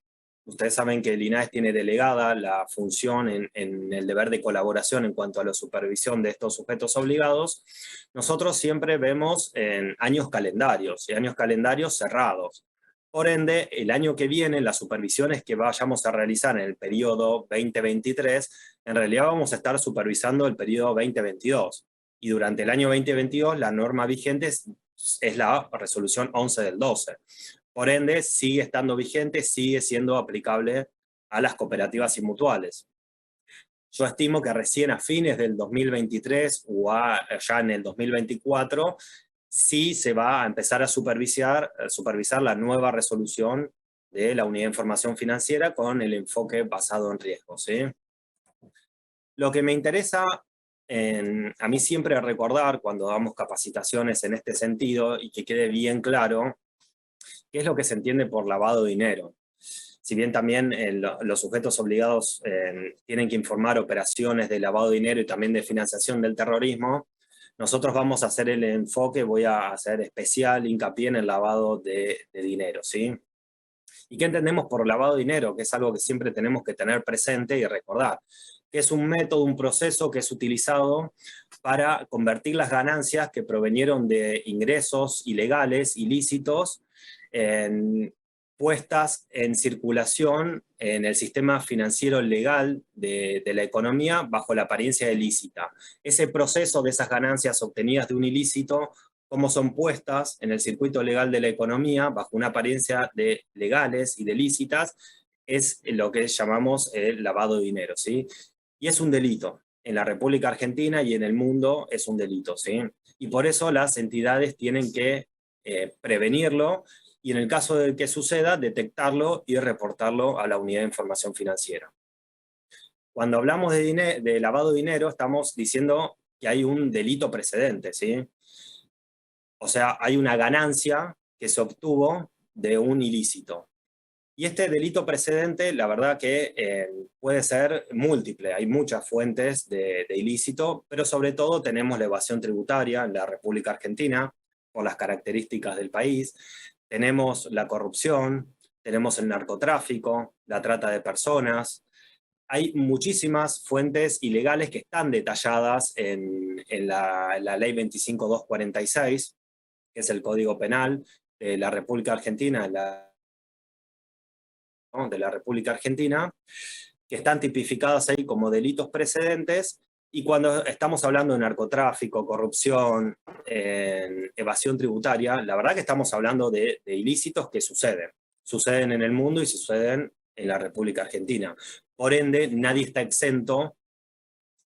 Ustedes saben que el INAES tiene delegada la función en el deber de colaboración en cuanto a la supervisión de estos sujetos obligados. Nosotros siempre vemos en años calendarios, y años calendarios cerrados. Por ende, el año que viene, las supervisiones que vayamos a realizar en el periodo 2023, en realidad vamos a estar supervisando el periodo 2022. Y durante el año 2022, la norma vigente es la resolución 11 del 12. Por ende, sigue estando vigente, sigue siendo aplicable a las cooperativas y mutuales. Yo estimo que recién a fines del 2023 o ya en el 2024, sí se va a empezar a supervisar la nueva resolución de la Unidad de Información Financiera con el enfoque basado en riesgos, ¿sí? Lo que me interesa a mí siempre recordar cuando damos capacitaciones en este sentido y que quede bien claro qué es lo que se entiende por lavado de dinero. Si bien también los sujetos obligados tienen que informar operaciones de lavado de dinero y también de financiación del terrorismo, nosotros vamos a hacer el enfoque, voy a hacer especial hincapié en el lavado de dinero, ¿sí? ¿Y qué entendemos por lavado de dinero? Que es algo que siempre tenemos que tener presente y recordar, que es un método, un proceso que es utilizado para convertir las ganancias que provenieron de ingresos ilegales, ilícitos, puestas en circulación en el sistema financiero legal de la economía bajo la apariencia de ilícita. Ese proceso de esas ganancias obtenidas de un ilícito, cómo son puestas en el circuito legal de la economía bajo una apariencia de legales y de lícitas, es lo que llamamos el lavado de dinero, ¿sí? Y es un delito. En la República Argentina y en el mundo es un delito, ¿sí? Y por eso las entidades tienen que prevenirlo, y en el caso de que suceda, detectarlo y reportarlo a la Unidad de Información Financiera. Cuando hablamos de lavado de dinero, estamos diciendo que hay un delito precedente, ¿sí? O sea, hay una ganancia que se obtuvo de un ilícito. Y este delito precedente, la verdad que puede ser múltiple. Hay muchas fuentes de ilícito, pero sobre todo tenemos la evasión tributaria en la República Argentina, por las características del país. Tenemos la corrupción, tenemos el narcotráfico, la trata de personas. Hay muchísimas fuentes ilegales que están detalladas en la Ley 25.246, que es el Código Penal de la República Argentina, de la República Argentina, que están tipificadas ahí como delitos precedentes. Y cuando estamos hablando de narcotráfico, corrupción, evasión tributaria, la verdad que estamos hablando de ilícitos que suceden en el mundo y suceden en la República Argentina. Por ende, nadie está exento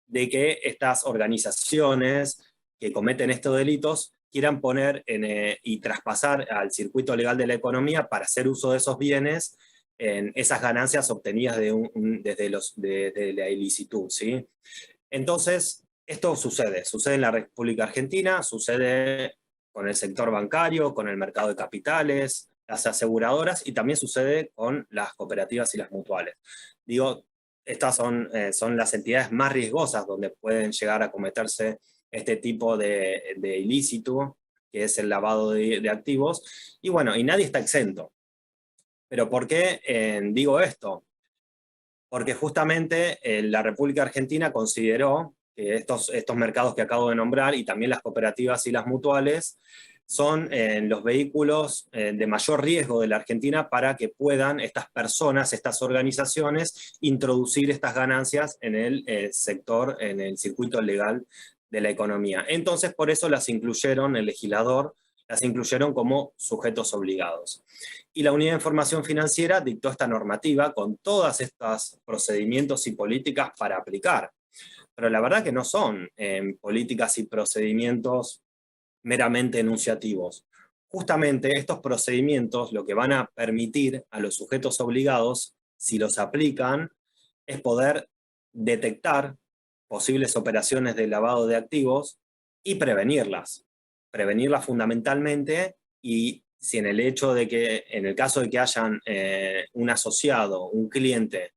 de que estas organizaciones que cometen estos delitos quieran poner y traspasar al circuito legal de la economía para hacer uso de esos bienes en esas ganancias obtenidas desde la ilicitud, ¿sí? Entonces, esto sucede en la República Argentina, sucede con el sector bancario, con el mercado de capitales, las aseguradoras, y también sucede con las cooperativas y las mutuales. Digo, estas son las entidades más riesgosas donde pueden llegar a cometerse este tipo de ilícito, que es el lavado de activos, y bueno, y nadie está exento. ¿Pero por qué digo esto? Porque justamente la República Argentina consideró que estos mercados que acabo de nombrar, y también las cooperativas y las mutuales, son los vehículos de mayor riesgo de la Argentina para que puedan estas personas, estas organizaciones, introducir estas ganancias en el sector, en el circuito legal de la economía. Entonces, por eso las incluyeron, el legislador las incluyeron como sujetos obligados. Y la Unidad de Información Financiera dictó esta normativa con todos estos procedimientos y políticas para aplicar. Pero la verdad que no son políticas y procedimientos meramente enunciativos. Justamente estos procedimientos lo que van a permitir a los sujetos obligados, si los aplican, es poder detectar posibles operaciones de lavado de activos y prevenirlas fundamentalmente, y si en el caso de que hayan un asociado, un cliente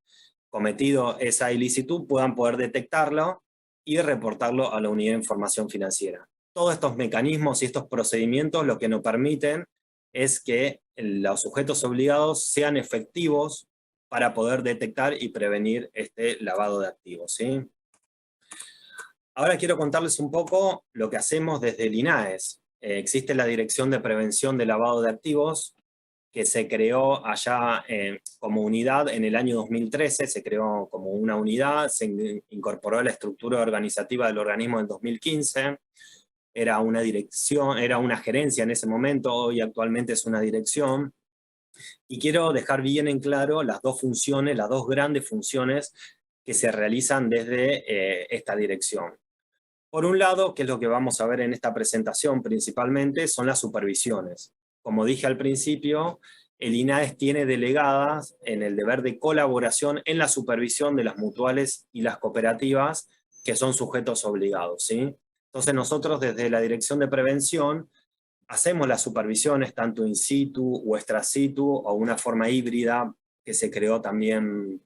cometido esa ilicitud, puedan poder detectarlo y reportarlo a la Unidad de Información Financiera. Todos estos mecanismos y estos procedimientos lo que nos permiten es que los sujetos obligados sean efectivos para poder detectar y prevenir este lavado de activos, ¿sí? Ahora quiero contarles un poco lo que hacemos desde el INAES. Existe la Dirección de Prevención de Lavado de Activos, que se creó allá como unidad en el año 2013, se creó como una unidad, se incorporó a la estructura organizativa del organismo en 2015, era una dirección, era una gerencia en ese momento, hoy actualmente es una dirección, y quiero dejar bien en claro las dos funciones, las dos grandes funciones que se realizan desde esta dirección. Por un lado, que es lo que vamos a ver en esta presentación principalmente, son las supervisiones. Como dije al principio, el INAES tiene delegadas en el deber de colaboración en la supervisión de las mutuales y las cooperativas que son sujetos obligados, ¿sí? Entonces nosotros desde la Dirección de Prevención hacemos las supervisiones tanto in situ o extra situ o una forma híbrida que se creó también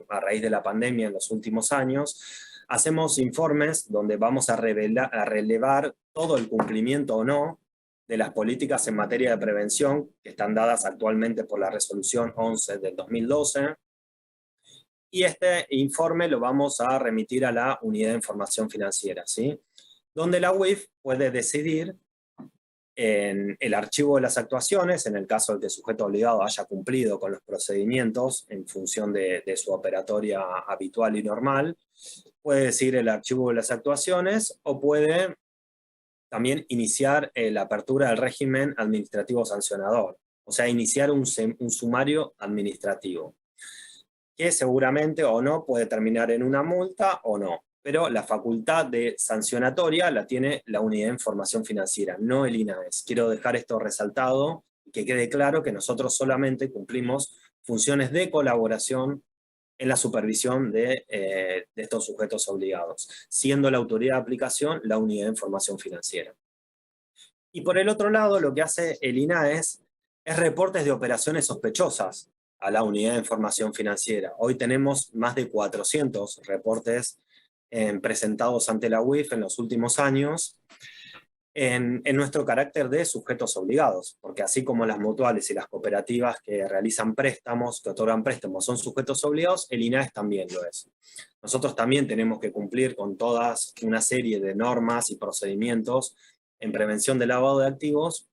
a raíz de la pandemia en los últimos años. Hacemos informes donde vamos a relevar todo el cumplimiento o no de las políticas en materia de prevención que están dadas actualmente por la Resolución 11 del 2012. Y este informe lo vamos a remitir a la Unidad de Información Financiera, ¿sí? Donde la UIF puede decidir en el archivo de las actuaciones, en el caso de que el sujeto obligado haya cumplido con los procedimientos en función de su operatoria habitual y normal, puede decir el archivo de las actuaciones o puede también iniciar la apertura del régimen administrativo sancionador, o sea, iniciar un sumario administrativo, que seguramente o no puede terminar en una multa o no, pero la facultad de sancionatoria la tiene la Unidad de Información Financiera, no el INAES. Quiero dejar esto resaltado y que quede claro que nosotros solamente cumplimos funciones de colaboración en la supervisión de estos sujetos obligados, siendo la autoridad de aplicación la Unidad de Información Financiera. Y por el otro lado, lo que hace el INAES es reportes de operaciones sospechosas a la Unidad de Información Financiera. Hoy tenemos más de 400 reportes presentados ante la UIF en los últimos años, en nuestro carácter de sujetos obligados, porque así como las mutuales y las cooperativas que realizan préstamos, que otorgan préstamos, son sujetos obligados, el INAES también lo es. Nosotros también tenemos que cumplir con todas una serie de normas y procedimientos en prevención del lavado de activos,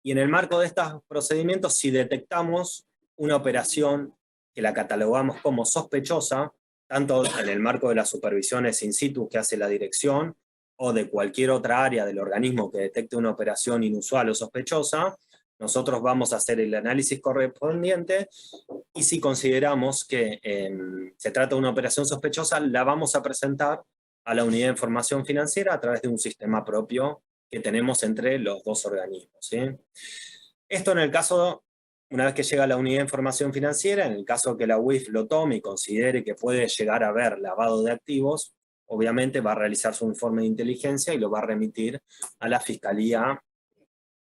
y en el marco de estos procedimientos, si detectamos una operación que la catalogamos como sospechosa, tanto en el marco de las supervisiones in situ que hace la dirección, o de cualquier otra área del organismo que detecte una operación inusual o sospechosa, nosotros vamos a hacer el análisis correspondiente y si consideramos que se trata de una operación sospechosa, la vamos a presentar a la Unidad de Información Financiera a través de un sistema propio que tenemos entre los dos organismos, ¿sí? Esto en el caso, una vez que llega a la Unidad de Información Financiera, en el caso que la UIF lo tome y considere que puede llegar a haber lavado de activos, obviamente va a realizar su informe de inteligencia y lo va a remitir a la Fiscalía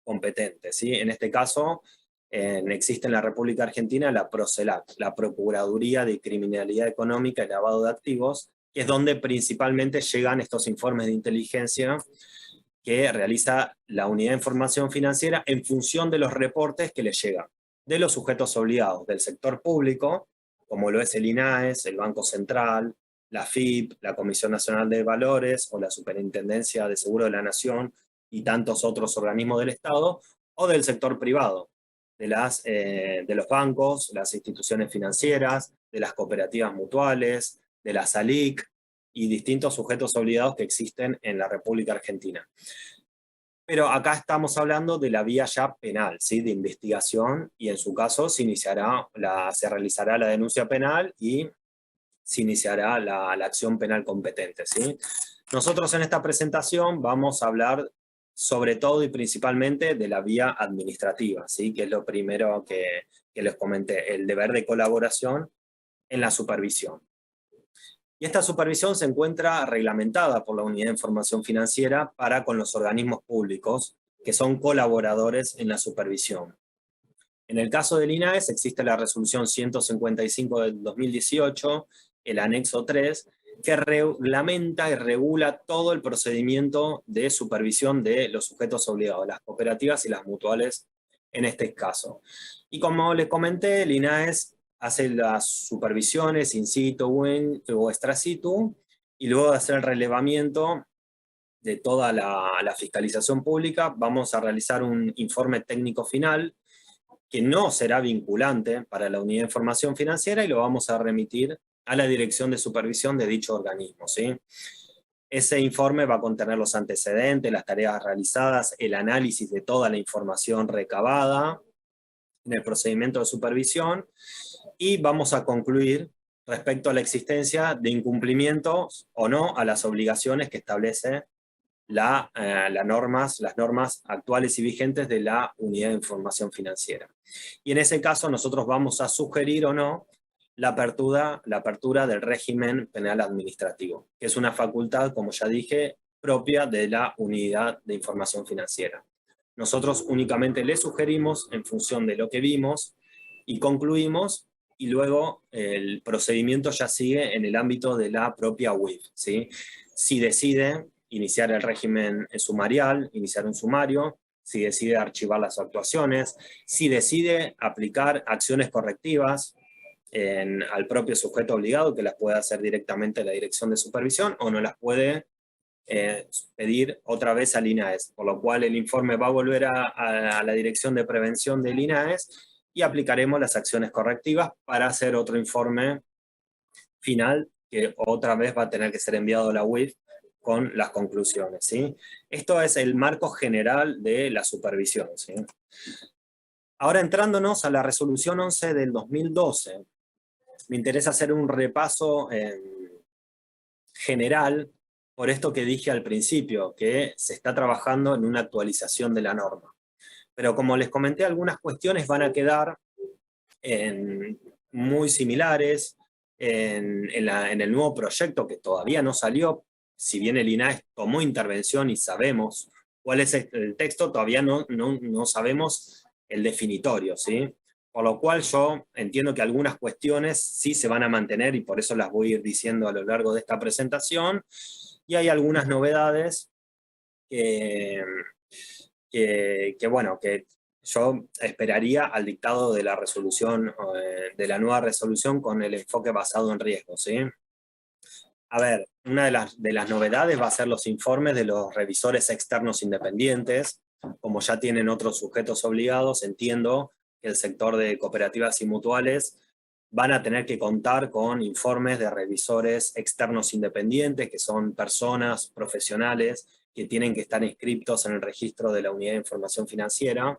competente, ¿sí? En este caso, existe en la República Argentina la PROCELAC, la Procuraduría de Criminalidad Económica y Lavado de Activos, que es donde principalmente llegan estos informes de inteligencia que realiza la Unidad de Información Financiera en función de los reportes que le llegan de los sujetos obligados del sector público, como lo es el INAES, el Banco Central, la AFIP, la Comisión Nacional de Valores o la Superintendencia de Seguro de la Nación y tantos otros organismos del Estado, o del sector privado, de los bancos, las instituciones financieras, de las cooperativas mutuales, de la SALIC y distintos sujetos obligados que existen en la República Argentina. Pero acá estamos hablando de la vía ya penal, ¿sí? De investigación, y en su caso se realizará la denuncia penal y se iniciará la acción penal competente, ¿sí? Nosotros en esta presentación vamos a hablar sobre todo y principalmente de la vía administrativa, ¿sí? Que es lo primero que les comenté, el deber de colaboración en la supervisión. Y esta supervisión se encuentra reglamentada por la Unidad de Información Financiera para con los organismos públicos que son colaboradores en la supervisión. En el caso del INAES existe la resolución 155 del 2018, el anexo 3, que reglamenta y regula todo el procedimiento de supervisión de los sujetos obligados, las cooperativas y las mutuales en este caso. Y como les comenté, el INAES hace las supervisiones in situ o extra situ, y luego de hacer el relevamiento de toda la fiscalización pública, vamos a realizar un informe técnico final que no será vinculante para la unidad de información financiera y lo vamos a remitir a la dirección de supervisión de dicho organismo, ¿sí? Ese informe va a contener los antecedentes, las tareas realizadas, el análisis de toda la información recabada en el procedimiento de supervisión, y vamos a concluir respecto a la existencia de incumplimientos o no a las obligaciones que establece las normas actuales y vigentes de la Unidad de Información Financiera. Y en ese caso nosotros vamos a sugerir o no la apertura del régimen penal administrativo, que es una facultad, como ya dije, propia de la Unidad de Información Financiera. Nosotros únicamente le sugerimos en función de lo que vimos y concluimos, y luego el procedimiento ya sigue en el ámbito de la propia UIF, ¿sí? Si decide iniciar el régimen sumarial, iniciar un sumario, si decide archivar las actuaciones, si decide aplicar acciones correctivas al propio sujeto obligado, que las puede hacer directamente la dirección de supervisión, o no las puede pedir otra vez al INAES, por lo cual el informe va a volver a la dirección de prevención del INAES y aplicaremos las acciones correctivas para hacer otro informe final que otra vez va a tener que ser enviado a la UIF con las conclusiones, ¿sí? Esto es el marco general de la supervisión, ¿sí? Ahora, entrándonos a la resolución 11 del 2012, me interesa hacer un repaso general por esto que dije al principio, que se está trabajando en una actualización de la norma. Pero como les comenté, algunas cuestiones van a quedar muy similares en el nuevo proyecto que todavía no salió. Si bien el INAES tomó intervención y sabemos cuál es el texto, todavía no sabemos el definitorio, ¿sí? Por lo cual yo entiendo que algunas cuestiones sí se van a mantener y por eso las voy a ir diciendo a lo largo de esta presentación. Y hay algunas novedades bueno, que yo esperaría al dictado de la resolución, de la nueva resolución con el enfoque basado en riesgos, ¿sí? A ver, una de las novedades va a ser los informes de los revisores externos independientes. Como ya tienen otros sujetos obligados, entiendo que el sector de cooperativas y mutuales van a tener que contar con informes de revisores externos independientes, que son personas profesionales que tienen que estar inscritos en el registro de la Unidad de Información Financiera,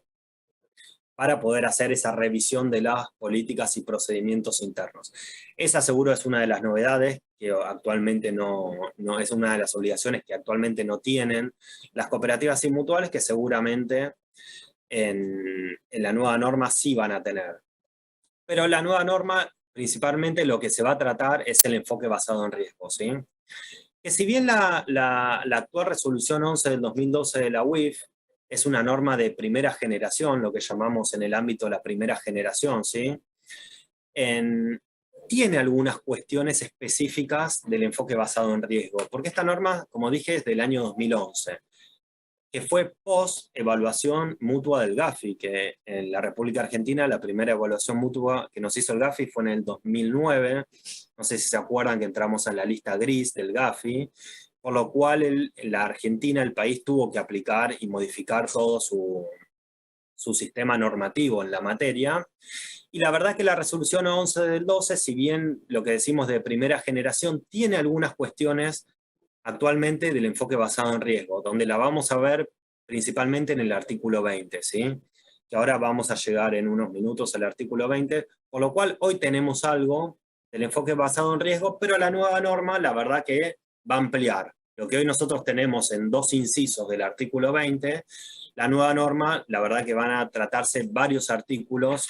para poder hacer esa revisión de las políticas y procedimientos internos. Esa seguro es una de las novedades que actualmente no es una de las obligaciones que actualmente no tienen las cooperativas y mutuales, que seguramente en la nueva norma sí van a tener. Pero la nueva norma, principalmente lo que se va a tratar es el enfoque basado en riesgos, ¿sí? Que si bien la actual resolución 11 del 2012 de la UIF es una norma de primera generación, lo que llamamos en el ámbito de la primera generación, ¿sí? Tiene algunas cuestiones específicas del enfoque basado en riesgo, porque esta norma, como dije, es del año 2011, que fue post-evaluación mutua del Gafi, que en la República Argentina la primera evaluación mutua que nos hizo el Gafi fue en el 2009, no sé si se acuerdan que entramos en la lista gris del Gafi, por lo cual la Argentina, el país, tuvo que aplicar y modificar todo su sistema normativo en la materia. Y la verdad es que la resolución 11 del 12, si bien lo que decimos de primera generación, tiene algunas cuestiones actualmente del enfoque basado en riesgo, donde la vamos a ver principalmente en el artículo 20, ¿sí? Que ahora vamos a llegar en unos minutos al artículo 20, por lo cual hoy tenemos algo del enfoque basado en riesgo, pero la nueva norma, la verdad que va a ampliar. Lo que hoy nosotros tenemos en 2 incisos del artículo 20, la nueva norma, la verdad que van a tratarse varios artículos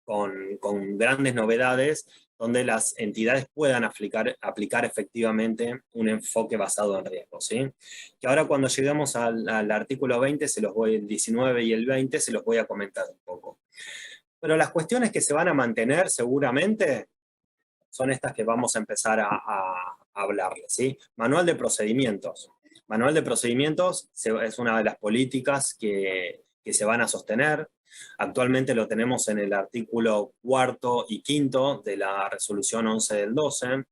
con grandes novedades, donde las entidades puedan aplicar efectivamente un enfoque basado en riesgo, ¿sí? Que ahora cuando lleguemos al artículo 20, el 19 y el 20, se los voy a comentar un poco. Pero las cuestiones que se van a mantener seguramente son estas que vamos a empezar a hablarles, ¿sí? Manual de procedimientos. Manual de procedimientos es una de las políticas que que se van a sostener. Actualmente lo tenemos en el artículo 4 y 5 de la resolución 11 del 12.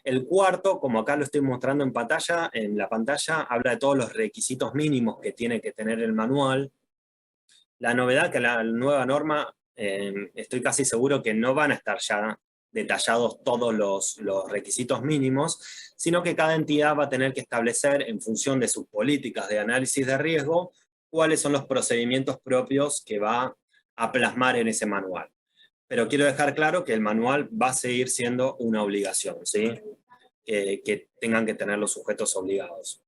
El cuarto, como acá lo estoy mostrando en la pantalla, habla de todos los requisitos mínimos que tiene que tener el manual. La novedad que la nueva norma, estoy casi seguro que no van a estar ya detallados todos los requisitos mínimos, sino que cada entidad va a tener que establecer, en función de sus políticas de análisis de riesgo, cuáles son los procedimientos propios que va a plasmar en ese manual. Pero quiero dejar claro que el manual va a seguir siendo una obligación, ¿sí? Que tengan que tener los sujetos obligados.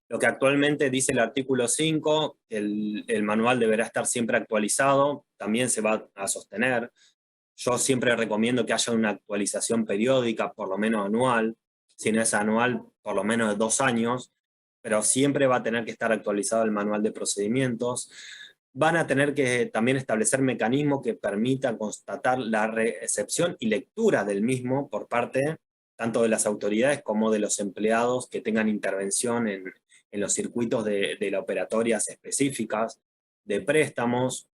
Lo que actualmente dice el artículo 5, el manual deberá estar siempre actualizado, también se va a sostener. Yo siempre recomiendo que haya una actualización periódica, por lo menos anual, si no es anual, por lo menos de 2 años, pero siempre va a tener que estar actualizado el manual de procedimientos. Van a tener que también establecer mecanismos que permitan constatar la recepción y lectura del mismo por parte tanto de las autoridades como de los empleados que tengan intervención en los circuitos de las operatorias específicas, de préstamos.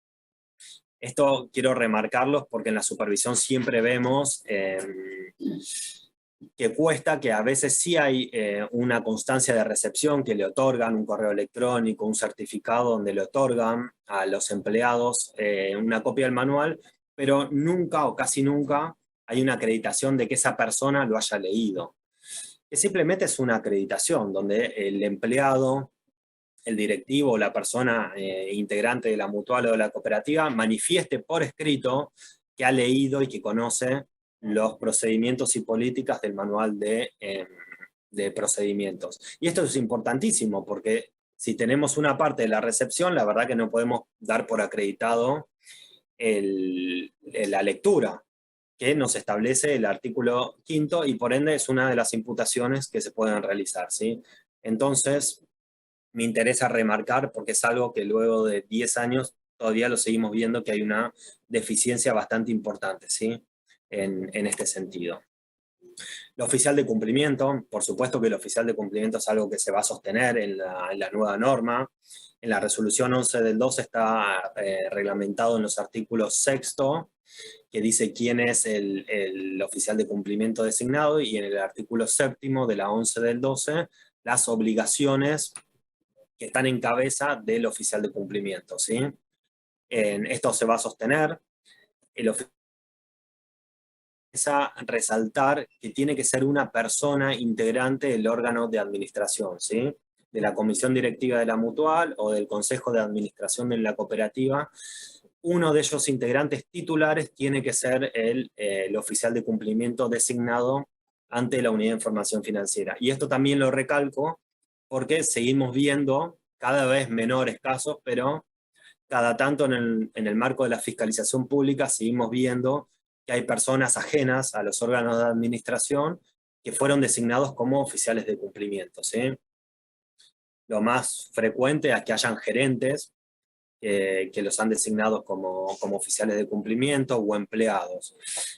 Esto quiero remarcarlos porque en la supervisión siempre vemos que cuesta, que a veces sí hay una constancia de recepción que le otorgan, un correo electrónico, un certificado donde le otorgan a los empleados una copia del manual, pero nunca o casi nunca hay una acreditación de que esa persona lo haya leído. Que simplemente es una acreditación donde el empleado, el directivo o la persona integrante de la mutual o de la cooperativa manifieste por escrito que ha leído y que conoce los procedimientos y políticas del manual de procedimientos. Y esto es importantísimo porque si tenemos una parte de la recepción, la verdad que no podemos dar por acreditado la lectura que nos establece el artículo 5 y por ende es una de las imputaciones que se pueden realizar, ¿sí? Entonces, me interesa remarcar porque es algo que luego de 10 años todavía lo seguimos viendo que hay una deficiencia bastante importante, ¿sí? En este sentido. El oficial de cumplimiento, por supuesto que el oficial de cumplimiento es algo que se va a sostener en la nueva norma. En la resolución 11 del 12 está reglamentado en los artículos 6, que dice quién es el oficial de cumplimiento designado, y en el artículo 7 de la 11 del 12, las obligaciones que están en cabeza del oficial de cumplimiento, ¿sí? Esto se va a sostener. El oficial a resaltar que tiene que ser una persona integrante del órgano de administración, ¿sí? De la comisión directiva de la mutual o del consejo de administración de la cooperativa. Uno de ellos integrantes titulares tiene que ser el oficial de cumplimiento designado ante la unidad de información financiera. Y esto también lo recalco porque seguimos viendo cada vez menores casos, pero cada tanto en el marco de la fiscalización pública seguimos viendo que hay personas ajenas a los órganos de administración que fueron designados como oficiales de cumplimiento, ¿sí? Lo más frecuente es que hayan gerentes que los han designado como oficiales de cumplimiento o empleados.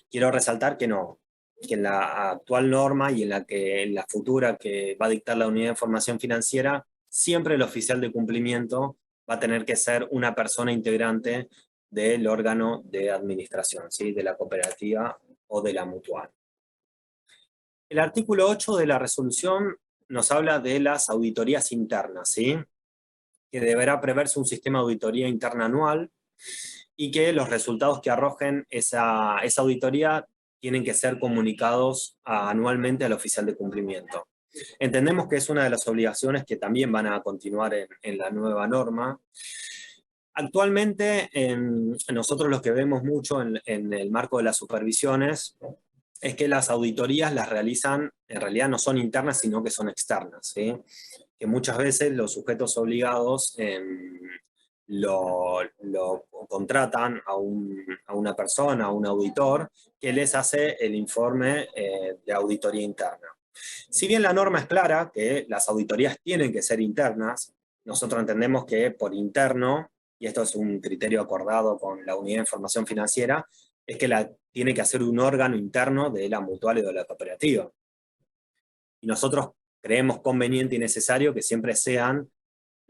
Quiero resaltar que no, que en la actual norma y en la futura que va a dictar la unidad de información financiera, siempre el oficial de cumplimiento va a tener que ser una persona integrante del órgano de administración, ¿sí? De la cooperativa o de la mutual. El artículo 8 de la resolución nos habla de las auditorías internas, ¿sí? Que deberá preverse un sistema de auditoría interna anual y que los resultados que arrojen esa auditoría tienen que ser comunicados anualmente al oficial de cumplimiento. Entendemos que es una de las obligaciones que también van a continuar en la nueva norma. Actualmente, nosotros lo que vemos mucho en el marco de las supervisiones es que las auditorías las realizan, en realidad no son internas, sino que son externas, ¿sí? Que muchas veces los sujetos obligados lo contratan a una persona, a un auditor, que les hace el informe de auditoría interna. Si bien la norma es clara que las auditorías tienen que ser internas, nosotros entendemos que por interno, y esto es un criterio acordado con la unidad de información financiera, es que la tiene que hacer un órgano interno de la mutual y de la cooperativa. Y nosotros creemos conveniente y necesario que siempre sean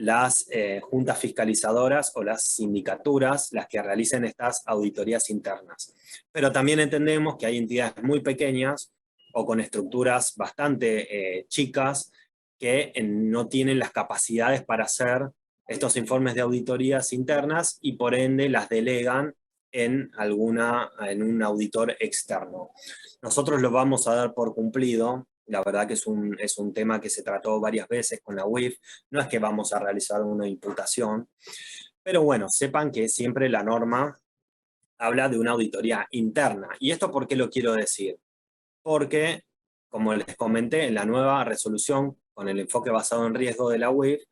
las juntas fiscalizadoras o las sindicaturas las que realicen estas auditorías internas. Pero también entendemos que hay entidades muy pequeñas o con estructuras bastante chicas que no tienen las capacidades para hacer estos informes de auditorías internas y por ende las delegan en un auditor externo. Nosotros lo vamos a dar por cumplido. La verdad que es un tema que se trató varias veces con la UIF. No es que vamos a realizar una imputación, pero bueno, sepan que siempre la norma habla de una auditoría interna. ¿Y esto por qué lo quiero decir? Porque, como les comenté, en la nueva resolución con el enfoque basado en riesgo de la UIF,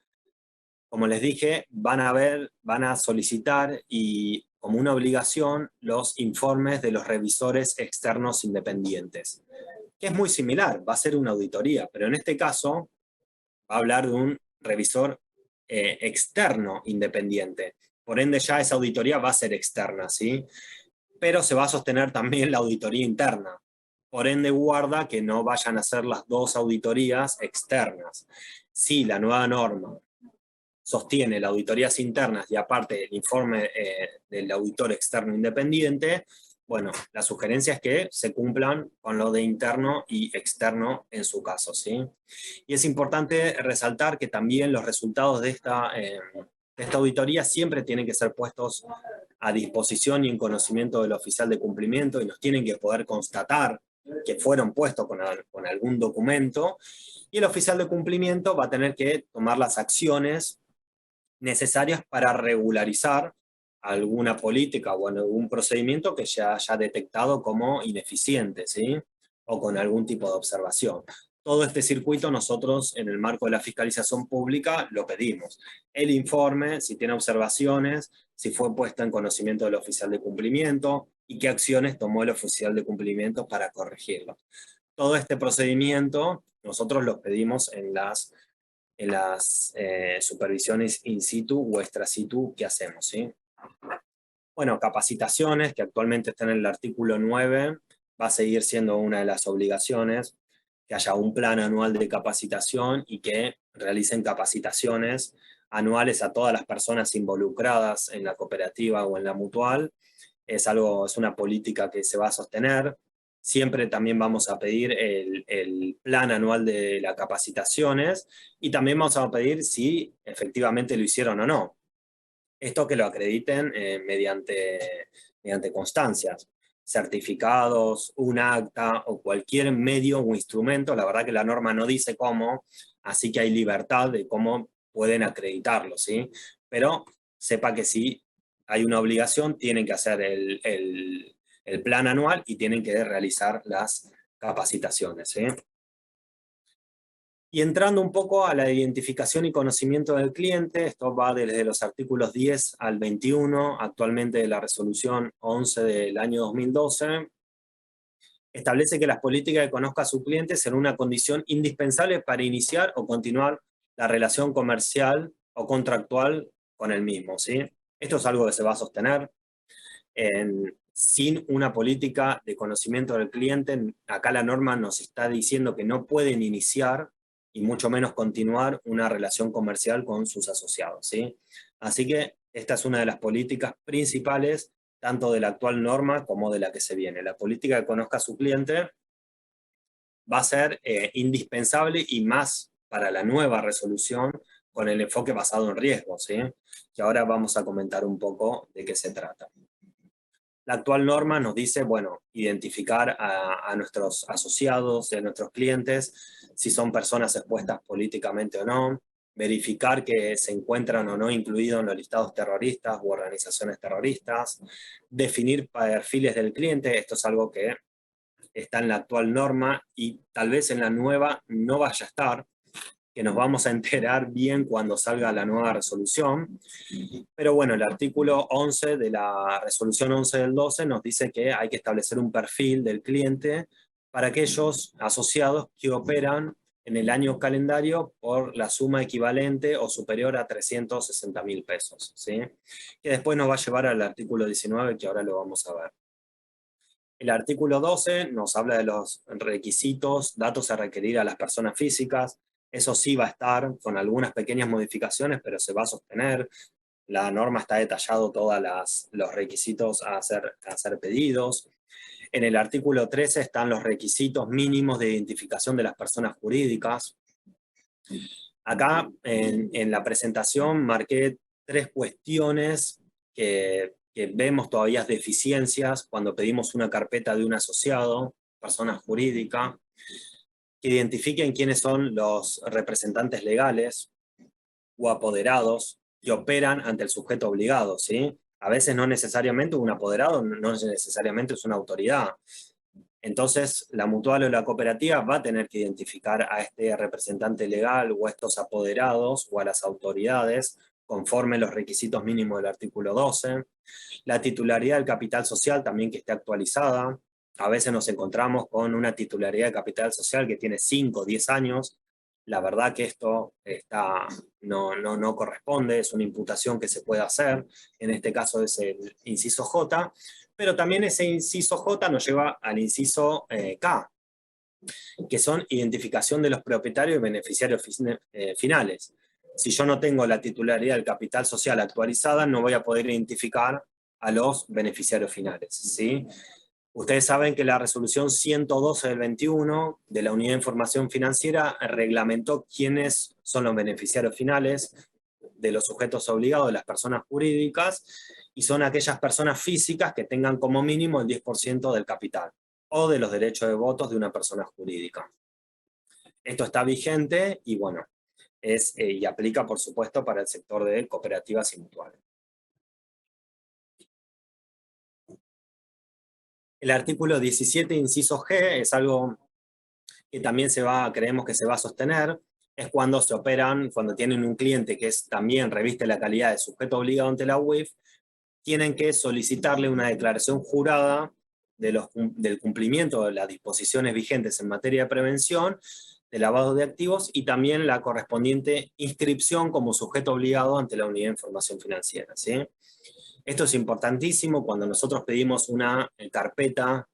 como les dije, van a solicitar y como una obligación los informes de los revisores externos independientes, que es muy similar, va a ser una auditoría, pero en este caso va a hablar de un revisor externo independiente. Por ende ya esa auditoría va a ser externa, ¿sí? Pero se va a sostener también la auditoría interna. Por ende guarda que no vayan a ser las dos auditorías externas. Si la nueva norma sostiene las auditorías internas y aparte el informe del auditor externo independiente, bueno, la sugerencia es que se cumplan con lo de interno y externo en su caso, ¿sí? Y es importante resaltar que también los resultados de esta auditoría siempre tienen que ser puestos a disposición y en conocimiento del oficial de cumplimiento y nos tienen que poder constatar que fueron puestos con algún documento, y el oficial de cumplimiento va a tener que tomar las acciones necesarias para regularizar alguna política o algún procedimiento que ya haya detectado como ineficiente, ¿sí? O con algún tipo de observación. Todo este circuito nosotros en el marco de la fiscalización pública lo pedimos. El informe, si tiene observaciones, si fue puesta en conocimiento del oficial de cumplimiento y qué acciones tomó el oficial de cumplimiento para corregirlo. Todo este procedimiento nosotros lo pedimos en las supervisiones in situ o extra situ que hacemos, ¿sí? Bueno, capacitaciones, que actualmente están en el artículo 9, va a seguir siendo una de las obligaciones, que haya un plan anual de capacitación y que realicen capacitaciones anuales a todas las personas involucradas en la cooperativa o en la mutual. Es una política que se va a sostener. Siempre también vamos a pedir el plan anual de las capacitaciones y también vamos a pedir si efectivamente lo hicieron o no. Esto que lo acrediten mediante constancias, certificados, un acta o cualquier medio o instrumento. La verdad que la norma no dice cómo, así que hay libertad de cómo pueden acreditarlo, ¿sí? Pero sepa que si hay una obligación, tienen que hacer el plan anual y tienen que realizar las capacitaciones, ¿sí? Y entrando un poco a la identificación y conocimiento del cliente, esto va desde los artículos 10 al 21, actualmente de la resolución 11 del año 2012, establece que las políticas que conozca a su cliente serán una condición indispensable para iniciar o continuar la relación comercial o contractual con el mismo, ¿sí? Esto es algo que se va a sostener. Sin una política de conocimiento del cliente, acá la norma nos está diciendo que no pueden iniciar y mucho menos continuar una relación comercial con sus asociados, ¿sí? Así que esta es una de las políticas principales, tanto de la actual norma como de la que se viene. La política que conozca a su cliente va a ser indispensable y más para la nueva resolución con el enfoque basado en riesgo, ¿sí? Que ahora vamos a comentar un poco de qué se trata. La actual norma nos dice, bueno, identificar a nuestros asociados y a nuestros clientes, si son personas expuestas políticamente o no, verificar que se encuentran o no incluidos en los listados terroristas u organizaciones terroristas, definir perfiles del cliente. Esto es algo que está en la actual norma y tal vez en la nueva no vaya a estar, que nos vamos a enterar bien cuando salga la nueva resolución. Pero bueno, el artículo 11 de la resolución 11 del 12 nos dice que hay que establecer un perfil del cliente para aquellos asociados que operan en el año calendario por la suma equivalente o superior a 360.000 pesos, ¿sí? Que después nos va a llevar al artículo 19, que ahora lo vamos a ver. El artículo 12 nos habla de los requisitos, datos a requerir a las personas físicas, Eso sí va a estar con algunas pequeñas modificaciones, pero se va a sostener. La norma está detallado todos los requisitos a hacer pedidos. En el artículo 13 están los requisitos mínimos de identificación de las personas jurídicas. Acá en la presentación marqué 3 cuestiones que vemos todavía deficiencias cuando pedimos una carpeta de un asociado, persona jurídica, que identifiquen quiénes son los representantes legales o apoderados que operan ante el sujeto obligado, ¿sí? A veces no necesariamente un apoderado, no necesariamente es una autoridad. Entonces, la mutual o la cooperativa va a tener que identificar a este representante legal o a estos apoderados o a las autoridades conforme los requisitos mínimos del artículo 12. La titularidad del capital social también que esté actualizada. A veces nos encontramos con una titularidad de capital social que tiene 5 o 10 años. La verdad que esto no corresponde, es una imputación que se puede hacer. En este caso es el inciso J. Pero también ese inciso J nos lleva al inciso K, que son identificación de los propietarios y beneficiarios finales. Si yo no tengo la titularidad del capital social actualizada, no voy a poder identificar a los beneficiarios finales, ¿sí? Ustedes saben que la resolución 112 del 21 de la Unidad de Información Financiera reglamentó quiénes son los beneficiarios finales de los sujetos obligados de las personas jurídicas, y son aquellas personas físicas que tengan como mínimo el 10% del capital o de los derechos de votos de una persona jurídica. Esto está vigente y bueno, y aplica por supuesto para el sector de cooperativas y mutuales. El artículo 17, inciso G, es algo que también creemos que se va a sostener. Es cuando se operan, cuando tienen un cliente que también reviste la calidad de sujeto obligado ante la UIF, tienen que solicitarle una declaración jurada del cumplimiento de las disposiciones vigentes en materia de prevención, de lavado de activos y también la correspondiente inscripción como sujeto obligado ante la Unidad de Información Financiera, ¿sí? Esto es importantísimo cuando nosotros pedimos una carpeta,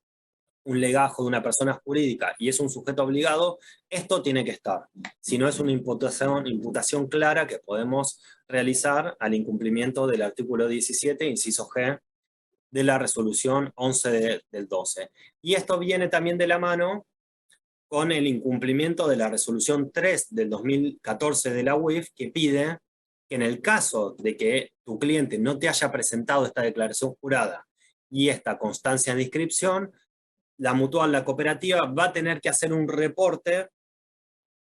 un legajo de una persona jurídica y es un sujeto obligado, esto tiene que estar. Si no, es una imputación clara que podemos realizar al incumplimiento del artículo 17, inciso G, de la resolución 11 del 12. Y esto viene también de la mano con el incumplimiento de la resolución 3 del 2014 de la UIF, que pide que en el caso de que tu cliente no te haya presentado esta declaración jurada y esta constancia de inscripción, la mutual, la cooperativa, va a tener que hacer un reporte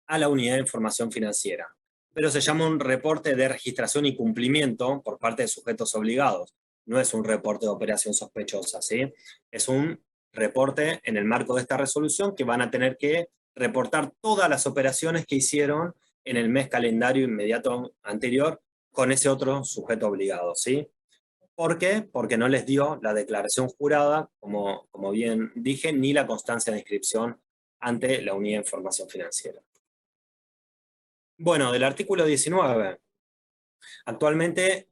a la Unidad de Información Financiera. Pero se llama un reporte de registración y cumplimiento por parte de sujetos obligados. No es un reporte de operación sospechosa, ¿sí? Es un reporte en el marco de esta resolución que van a tener que reportar todas las operaciones que hicieron en el mes calendario inmediato anterior con ese otro sujeto obligado, ¿sí? ¿Por qué? Porque no les dio la declaración jurada, como bien dije, ni la constancia de inscripción ante la Unidad de Información Financiera. Bueno, del artículo 19. Actualmente,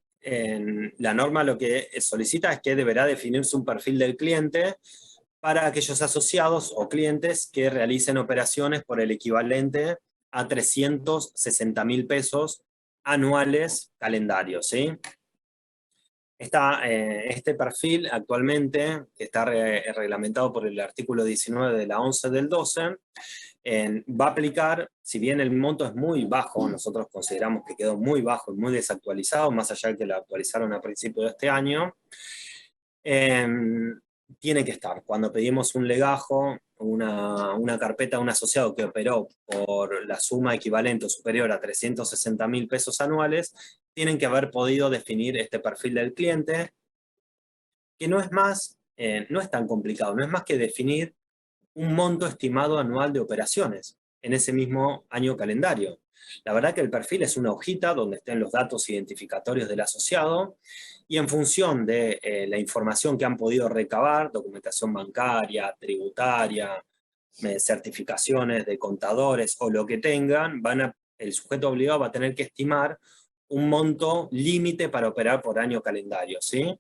la norma lo que solicita es que deberá definirse un perfil del cliente para aquellos asociados o clientes que realicen operaciones por el equivalente a 360.000 pesos anuales calendarios, ¿sí? Este perfil actualmente, que está reglamentado por el artículo 19 de la 11 del 12, va a aplicar, si bien el monto es muy bajo, nosotros consideramos que quedó muy bajo y muy desactualizado, más allá de que lo actualizaron a principios de este año, tiene que estar. Cuando pedimos un legajo, una carpeta de un asociado que operó por la suma equivalente o superior a 360.000 pesos anuales, tienen que haber podido definir este perfil del cliente, que no es más, no es tan complicado, no es más que definir un monto estimado anual de operaciones en ese mismo año calendario. La verdad que el perfil es una hojita donde estén los datos identificatorios del asociado y en función de la información que han podido recabar, documentación bancaria, tributaria, certificaciones de contadores o lo que tengan, el sujeto obligado va a tener que estimar un monto límite para operar por año calendario, ¿sí?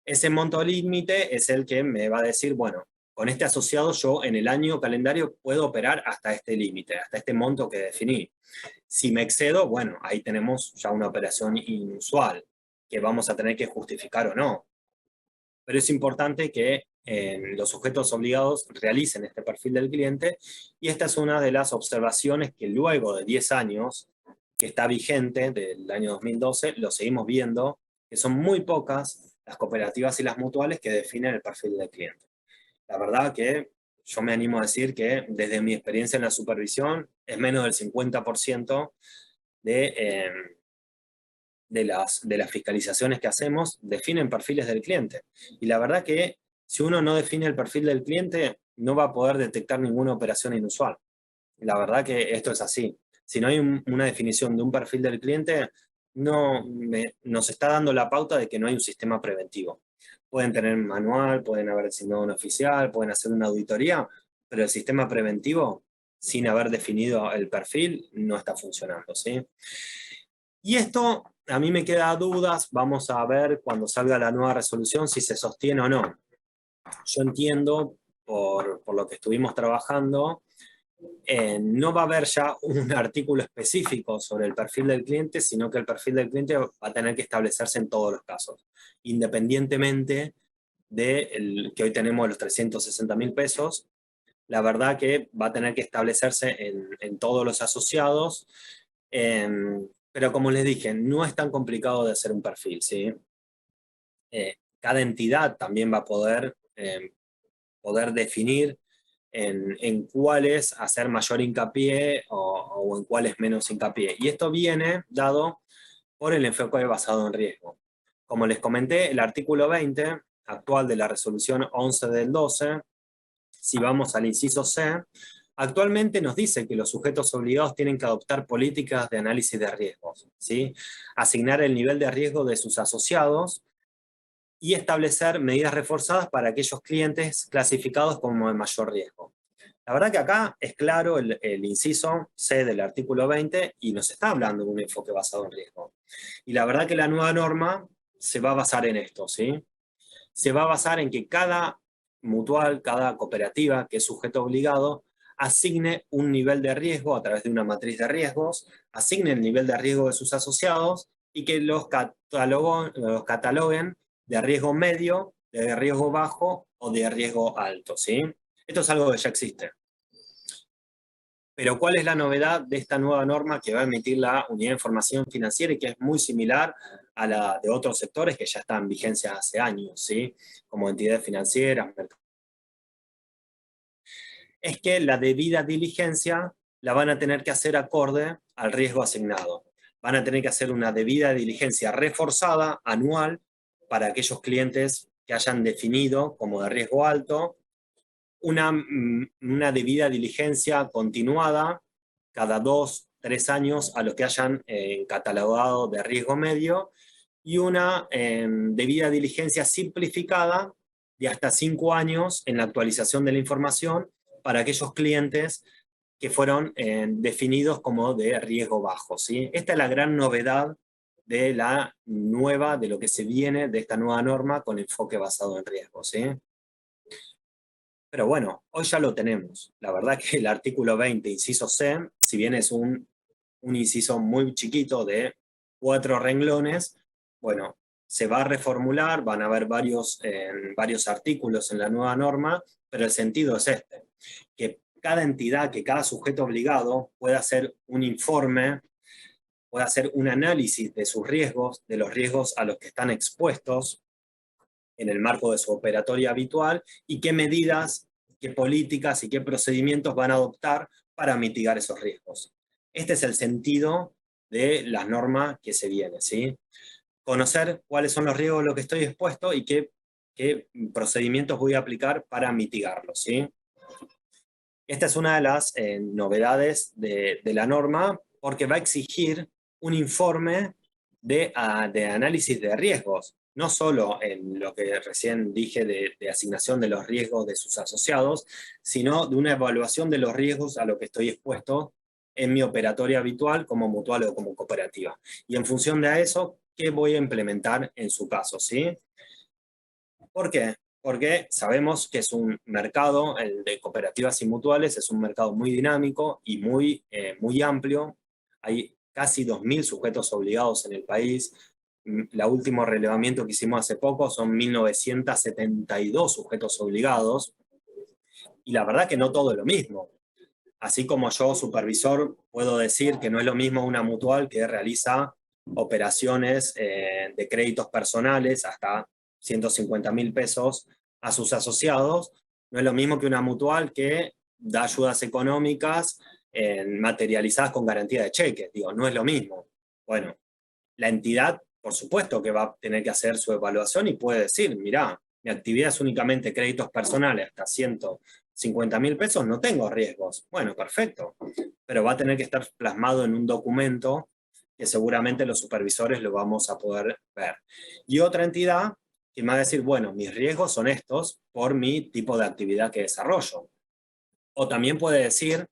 Ese monto límite es el que me va a decir, bueno, con este asociado yo en el año calendario puedo operar hasta este límite, hasta este monto que definí. Si me excedo, bueno, ahí tenemos ya una operación inusual, que vamos a tener que justificar o no. Pero es importante que los sujetos obligados realicen este perfil del cliente, y esta es una de las observaciones que luego de 10 años, que está vigente del año 2012, lo seguimos viendo, que son muy pocas las cooperativas y las mutuales que definen el perfil del cliente. La verdad que yo me animo a decir que desde mi experiencia en la supervisión es menos del 50% de las fiscalizaciones que hacemos definen perfiles del cliente. Y la verdad que si uno no define el perfil del cliente, no va a poder detectar ninguna operación inusual. La verdad que esto es así. Si no hay una definición de un perfil del cliente, nos está dando la pauta de que no hay un sistema preventivo. Pueden tener un manual, pueden haber designado un oficial, pueden hacer una auditoría, pero el sistema preventivo, sin haber definido el perfil, no está funcionando, ¿sí? Y esto a mí me queda dudas, vamos a ver cuando salga la nueva resolución si se sostiene o no. Yo entiendo, por lo que estuvimos trabajando, no va a haber ya un artículo específico sobre el perfil del cliente, sino que el perfil del cliente va a tener que establecerse en todos los casos, independientemente de que hoy tenemos los 360.000 pesos. La verdad que va a tener que establecerse en todos los asociados, pero como les dije, no es tan complicado de hacer un perfil, ¿sí? Cada entidad también va a poder definir en cuáles hacer mayor hincapié o en cuáles menos hincapié. Y esto viene dado por el enfoque basado en riesgo. Como les comenté, el artículo 20 actual de la resolución 11 del 12, si vamos al inciso C, actualmente nos dice que los sujetos obligados tienen que adoptar políticas de análisis de riesgos, ¿sí? Asignar el nivel de riesgo de sus asociados y establecer medidas reforzadas para aquellos clientes clasificados como de mayor riesgo. La verdad que acá es claro el inciso C del artículo 20 y nos está hablando de un enfoque basado en riesgo. Y la verdad que la nueva norma se va a basar en esto, ¿sí? Se va a basar en que cada mutual, cada cooperativa que es sujeto obligado, asigne un nivel de riesgo a través de una matriz de riesgos, asigne el nivel de riesgo de sus asociados y que los cataloguen de riesgo medio, de riesgo bajo o de riesgo alto, ¿sí? Esto es algo que ya existe. Pero ¿cuál es la novedad de esta nueva norma que va a emitir la Unidad de Información Financiera y que es muy similar a la de otros sectores que ya están en vigencia hace años, ¿sí? Como entidades financieras? Es que la debida diligencia la van a tener que hacer acorde al riesgo asignado. Van a tener que hacer una debida diligencia reforzada anual para aquellos clientes que hayan definido como de riesgo alto, una debida diligencia continuada cada 2-3 años a los que hayan catalogado de riesgo medio, y una debida diligencia simplificada de hasta 5 años en la actualización de la información para aquellos clientes que fueron definidos como de riesgo bajo, ¿sí? Esta es la gran novedad de lo que se viene de esta nueva norma con enfoque basado en riesgo, ¿sí? Pero bueno, hoy ya lo tenemos. La verdad que el artículo 20, inciso C, si bien es un inciso muy chiquito de 4 renglones, bueno, se va a reformular, van a haber varios artículos en la nueva norma, pero el sentido es este, que cada entidad, que cada sujeto obligado pueda hacer un informe, pueda hacer un análisis de sus riesgos, de los riesgos a los que están expuestos en el marco de su operatoria habitual, y qué medidas, qué políticas y qué procedimientos van a adoptar para mitigar esos riesgos. Este es el sentido de la norma que se viene, ¿sí? Conocer cuáles son los riesgos a los que estoy expuesto y qué procedimientos voy a aplicar para mitigarlos, ¿sí? Esta es una de las novedades de la norma, porque va a exigir un informe de análisis de riesgos, no solo en lo que recién dije de asignación de los riesgos de sus asociados, sino de una evaluación de los riesgos a los que estoy expuesto en mi operatoria habitual como mutual o como cooperativa. Y en función de eso, ¿qué voy a implementar en su caso? ¿Sí? ¿Por qué? porque sabemos que es un mercado, el de cooperativas y mutuales, es un mercado muy dinámico y muy amplio. Hay casi 2.000 sujetos obligados en el país. El último relevamiento que hicimos hace poco son 1.972 sujetos obligados, y la verdad que no todo es lo mismo. Así como yo, supervisor, puedo decir que no es lo mismo una mutual que realiza operaciones de créditos personales hasta 150.000 pesos a sus asociados, no es lo mismo que una mutual que da ayudas económicas materializadas con garantía de cheques. Digo, no es lo mismo. Bueno, la entidad, por supuesto que va a tener que hacer su evaluación y puede decir, mirá, mi actividad es únicamente créditos personales hasta 150.000 pesos, no tengo riesgos. Bueno, perfecto, pero va a tener que estar plasmado en un documento que seguramente los supervisores lo vamos a poder ver. Y otra entidad que me va a decir, bueno, mis riesgos son estos por mi tipo de actividad que desarrollo. O también puede decir,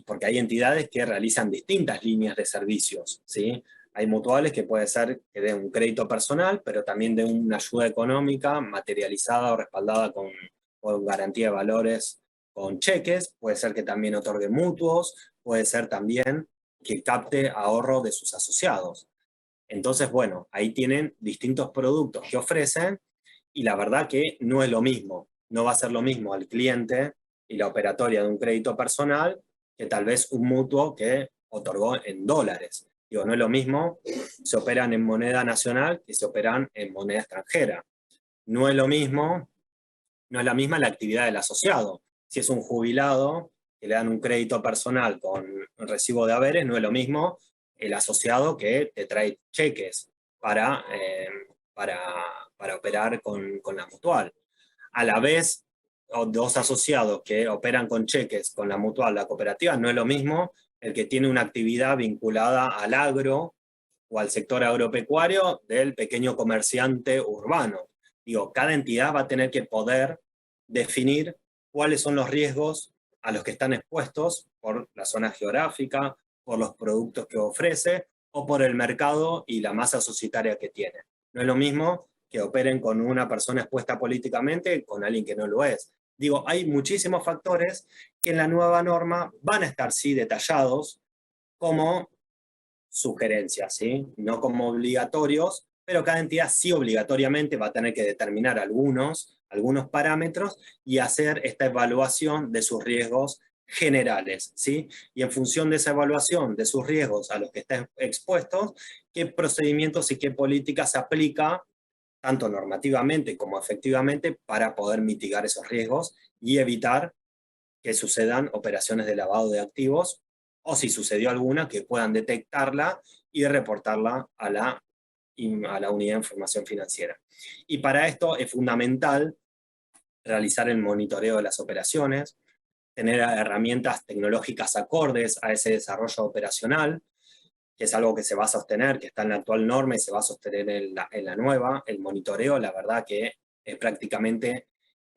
porque hay entidades que realizan distintas líneas de servicios, ¿sí? Hay mutuales que puede ser que den un crédito personal, pero también den una ayuda económica materializada o respaldada con garantía de valores con cheques, puede ser que también otorgue mutuos, puede ser también que capte ahorro de sus asociados. Entonces, bueno, ahí tienen distintos productos que ofrecen, y la verdad que no es lo mismo, no va a ser lo mismo al cliente y la operatoria de un crédito personal que tal vez un mutuo que otorgó en dólares. Digo, no es lo mismo, se operan en moneda nacional que se operan en moneda extranjera. No es lo mismo, no es la misma la actividad del asociado. Si es un jubilado que le dan un crédito personal con recibo de haberes, no es lo mismo el asociado que te trae cheques para, para operar con la mutual. A la vez, dos asociados que operan con cheques con la mutual, la cooperativa, no es lo mismo el que tiene una actividad vinculada al agro o al sector agropecuario del pequeño comerciante urbano. Digo, cada entidad va a tener que poder definir cuáles son los riesgos a los que están expuestos por la zona geográfica, por los productos que ofrece o por el mercado y la masa societaria que tiene. No es lo mismo que operen con una persona expuesta políticamente con alguien que no lo es. Digo, hay muchísimos factores que en la nueva norma van a estar sí detallados como sugerencias, ¿sí? No como obligatorios, pero cada entidad sí obligatoriamente va a tener que determinar algunos parámetros y hacer esta evaluación de sus riesgos generales, ¿sí? Y en función de esa evaluación de sus riesgos a los que están expuestos, qué procedimientos y qué políticas aplica, tanto normativamente como efectivamente, para poder mitigar esos riesgos y evitar que sucedan operaciones de lavado de activos, o si sucedió alguna, que puedan detectarla y reportarla a la Unidad de Información Financiera. Y para esto es fundamental realizar el monitoreo de las operaciones, tener herramientas tecnológicas acordes a ese desarrollo operacional, que es algo que se va a sostener, que está en la actual norma y se va a sostener en la nueva. El monitoreo, la verdad que es prácticamente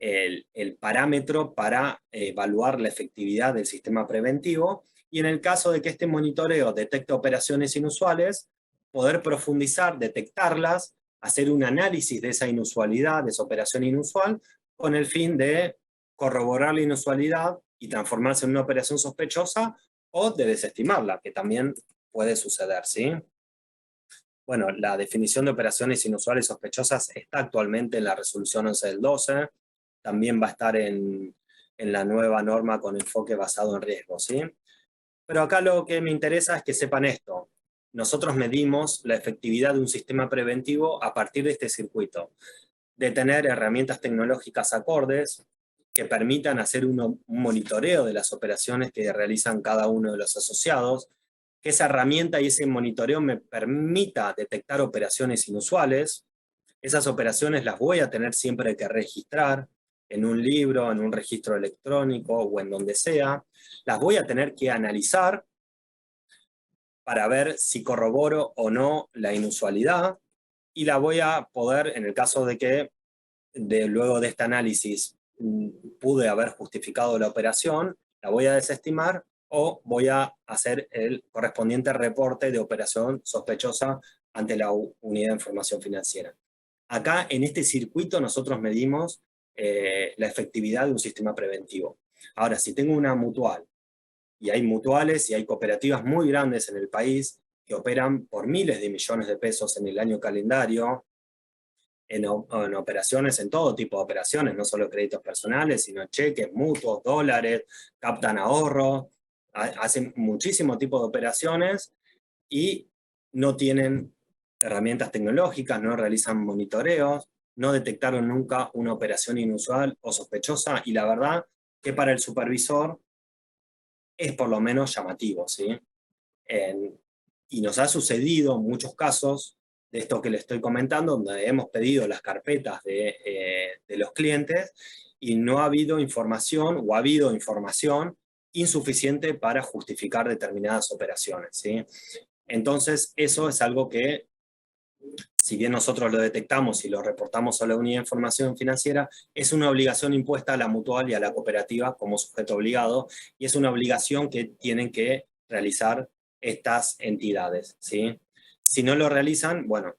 el parámetro para evaluar la efectividad del sistema preventivo, y en el caso de que este monitoreo detecte operaciones inusuales, poder profundizar, detectarlas, hacer un análisis de esa inusualidad, de esa operación inusual, con el fin de corroborar la inusualidad y transformarse en una operación sospechosa, o de desestimarla, que también puede suceder, ¿sí? Bueno, la definición de operaciones inusuales sospechosas está actualmente en la resolución 11 del 12, también va a estar en la nueva norma con enfoque basado en riesgo, ¿sí? Pero acá lo que me interesa es que sepan esto. Nosotros medimos la efectividad de un sistema preventivo a partir de este circuito, de tener herramientas tecnológicas acordes que permitan hacer un monitoreo de las operaciones que realizan cada uno de los asociados, que esa herramienta y ese monitoreo me permita detectar operaciones inusuales. Esas operaciones las voy a tener siempre que registrar en un libro, en un registro electrónico o en donde sea. Las voy a tener que analizar para ver si corroboro o no la inusualidad, y la voy a poder, en el caso de que luego de este análisis pude haber justificado la operación, la voy a desestimar o voy a hacer el correspondiente reporte de operación sospechosa ante la Unidad de Información Financiera. Acá, en este circuito, nosotros medimos la efectividad de un sistema preventivo. Ahora, si tengo una mutual, y hay mutuales y hay cooperativas muy grandes en el país que operan por miles de millones de pesos en el año calendario, en operaciones, en todo tipo de operaciones, no solo créditos personales, sino cheques, mutuos, dólares, captan ahorros, hacen muchísimo tipo de operaciones y no tienen herramientas tecnológicas, no realizan monitoreos, no detectaron nunca una operación inusual o sospechosa, y la verdad que para el supervisor es por lo menos llamativo, ¿sí? Y nos ha sucedido muchos casos de esto que le estoy comentando, donde hemos pedido las carpetas de los clientes y no ha habido información, o ha habido información insuficiente para justificar determinadas operaciones, ¿sí? Entonces, eso es algo que, si bien nosotros lo detectamos y lo reportamos a la unidad de información financiera, es una obligación impuesta a la mutual y a la cooperativa como sujeto obligado, y es una obligación que tienen que realizar estas entidades, ¿sí? Si no lo realizan, bueno,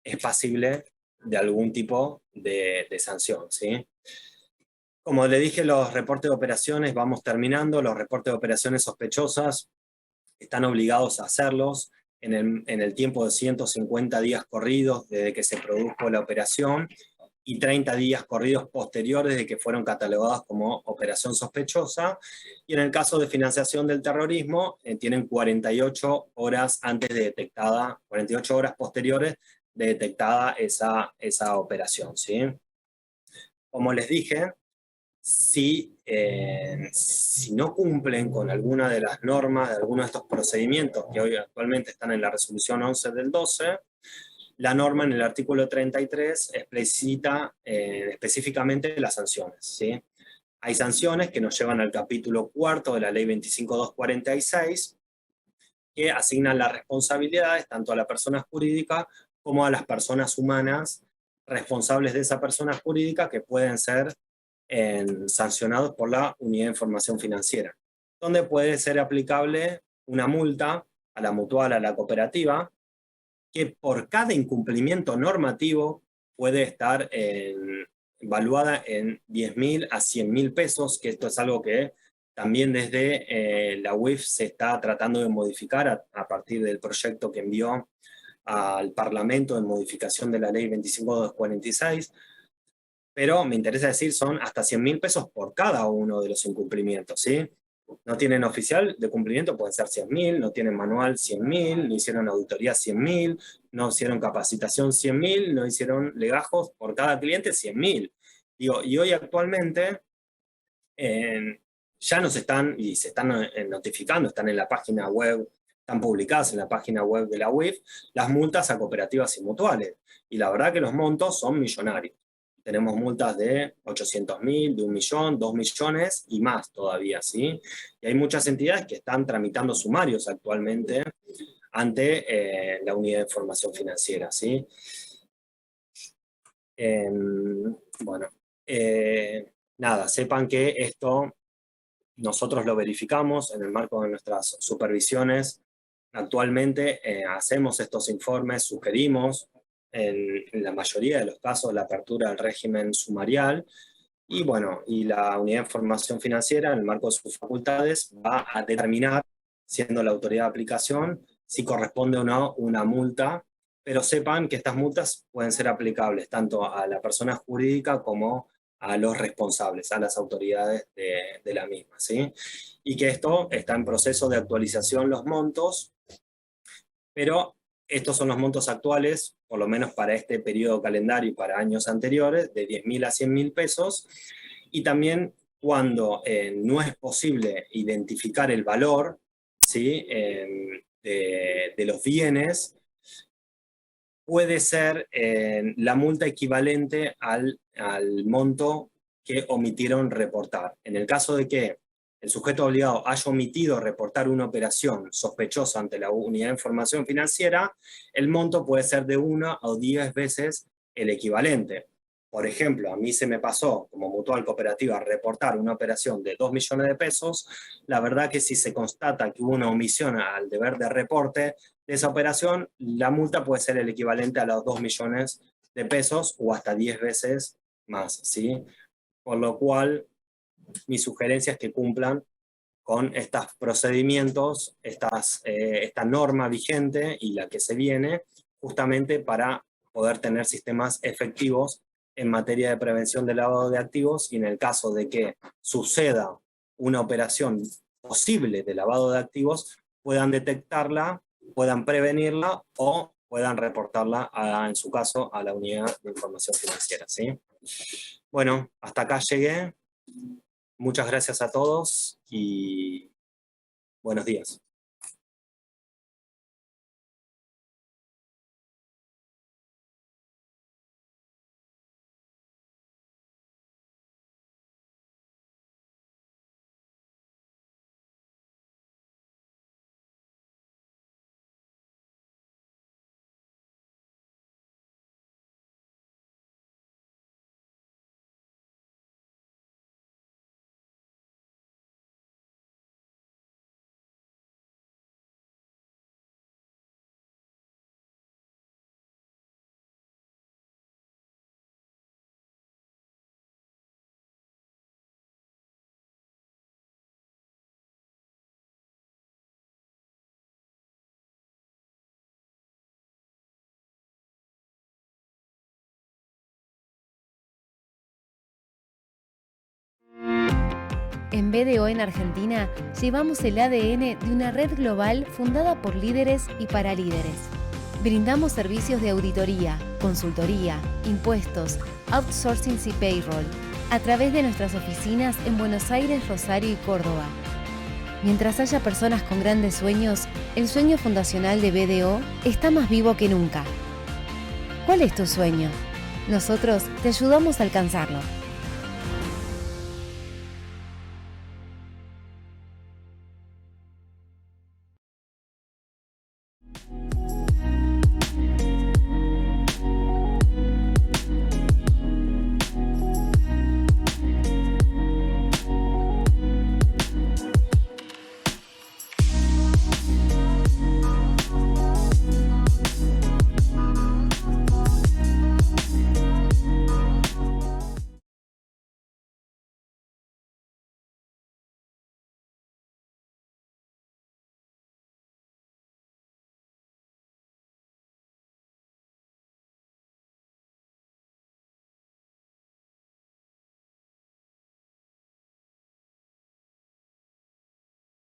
es pasible de algún tipo de sanción, ¿sí? Como le dije, los reportes de operaciones, vamos terminando, los reportes de operaciones sospechosas están obligados a hacerlos en el tiempo de 150 días corridos desde que se produjo la operación y 30 días corridos posteriores de que fueron catalogadas como operación sospechosa. Y en el caso de financiación del terrorismo, tienen 48 horas antes de detectada, 48 horas posteriores de detectada esa operación, ¿sí? Como les dije, si no cumplen con alguna de las normas de algunos de estos procedimientos que hoy actualmente están en la resolución 11 del 12, la norma en el artículo 33 explicita específicamente las sanciones, ¿sí? Hay sanciones que nos llevan al capítulo 4 de la ley 25.246, que asignan las responsabilidades tanto a la persona jurídica como a las personas humanas responsables de esa persona jurídica, que pueden ser sancionados por la unidad de información financiera, donde puede ser aplicable una multa a la mutual, a la cooperativa, que por cada incumplimiento normativo puede estar evaluada en 10.000 a 100.000 pesos, que esto es algo que también desde la UIF se está tratando de modificar a partir del proyecto que envió al Parlamento de modificación de la ley 25.246, pero me interesa decir, son hasta 100.000 pesos por cada uno de los incumplimientos, ¿sí? No tienen oficial de cumplimiento, pueden ser 100.000, no tienen manual 100.000, no hicieron auditoría 100.000, no hicieron capacitación 100.000, no hicieron legajos por cada cliente 100.000. Digo, y hoy actualmente ya nos están, y se están notificando, están en la página web, están publicadas en la página web de la UIF, las multas a cooperativas y mutuales. Y la verdad que los montos son millonarios. Tenemos multas de 800.000, de 1 millón, 2 millones y más todavía, ¿sí? Y hay muchas entidades que están tramitando sumarios actualmente ante la unidad de información financiera, ¿sí? Bueno, nada, sepan que esto nosotros lo verificamos en el marco de nuestras supervisiones. Actualmente hacemos estos informes, sugerimos en la mayoría de los casos la apertura del régimen sumarial, y bueno, y la unidad de información financiera, en el marco de sus facultades, va a determinar, siendo la autoridad de aplicación, si corresponde o no una multa, pero sepan que estas multas pueden ser aplicables tanto a la persona jurídica como a los responsables, a las autoridades de la misma, ¿sí? Y que esto está en proceso de actualización los montos, pero estos son los montos actuales, por lo menos para este periodo calendario y para años anteriores, de 10.000 a 100.000 pesos, y también cuando no es posible identificar el valor, ¿sí? De los bienes, puede ser la multa equivalente al monto que omitieron reportar. En el caso de que el sujeto obligado haya omitido reportar una operación sospechosa ante la unidad de información financiera, el monto puede ser de 1 o 10 veces el equivalente. Por ejemplo, a mí se me pasó como mutual cooperativa reportar una operación de 2 millones de pesos. La verdad que si se constata que hubo una omisión al deber de reporte de esa operación, la multa puede ser el equivalente a los 2 millones de pesos o hasta 10 veces más, ¿sí? Por lo cual, mi sugerencia es que cumplan con estos procedimientos, esta norma vigente y la que se viene, justamente para poder tener sistemas efectivos en materia de prevención del lavado de activos, y en el caso de que suceda una operación posible de lavado de activos, puedan detectarla, puedan prevenirla o puedan reportarla, en su caso, a la unidad de información financiera, ¿sí? Bueno, hasta acá llegué. Muchas gracias a todos y buenos días. En BDO en Argentina llevamos el ADN de una red global fundada por líderes y para líderes. Brindamos servicios de auditoría, consultoría, impuestos, outsourcing y payroll a través de nuestras oficinas en Buenos Aires, Rosario y Córdoba. Mientras haya personas con grandes sueños, el sueño fundacional de BDO está más vivo que nunca. ¿Cuál es tu sueño? Nosotros te ayudamos a alcanzarlo.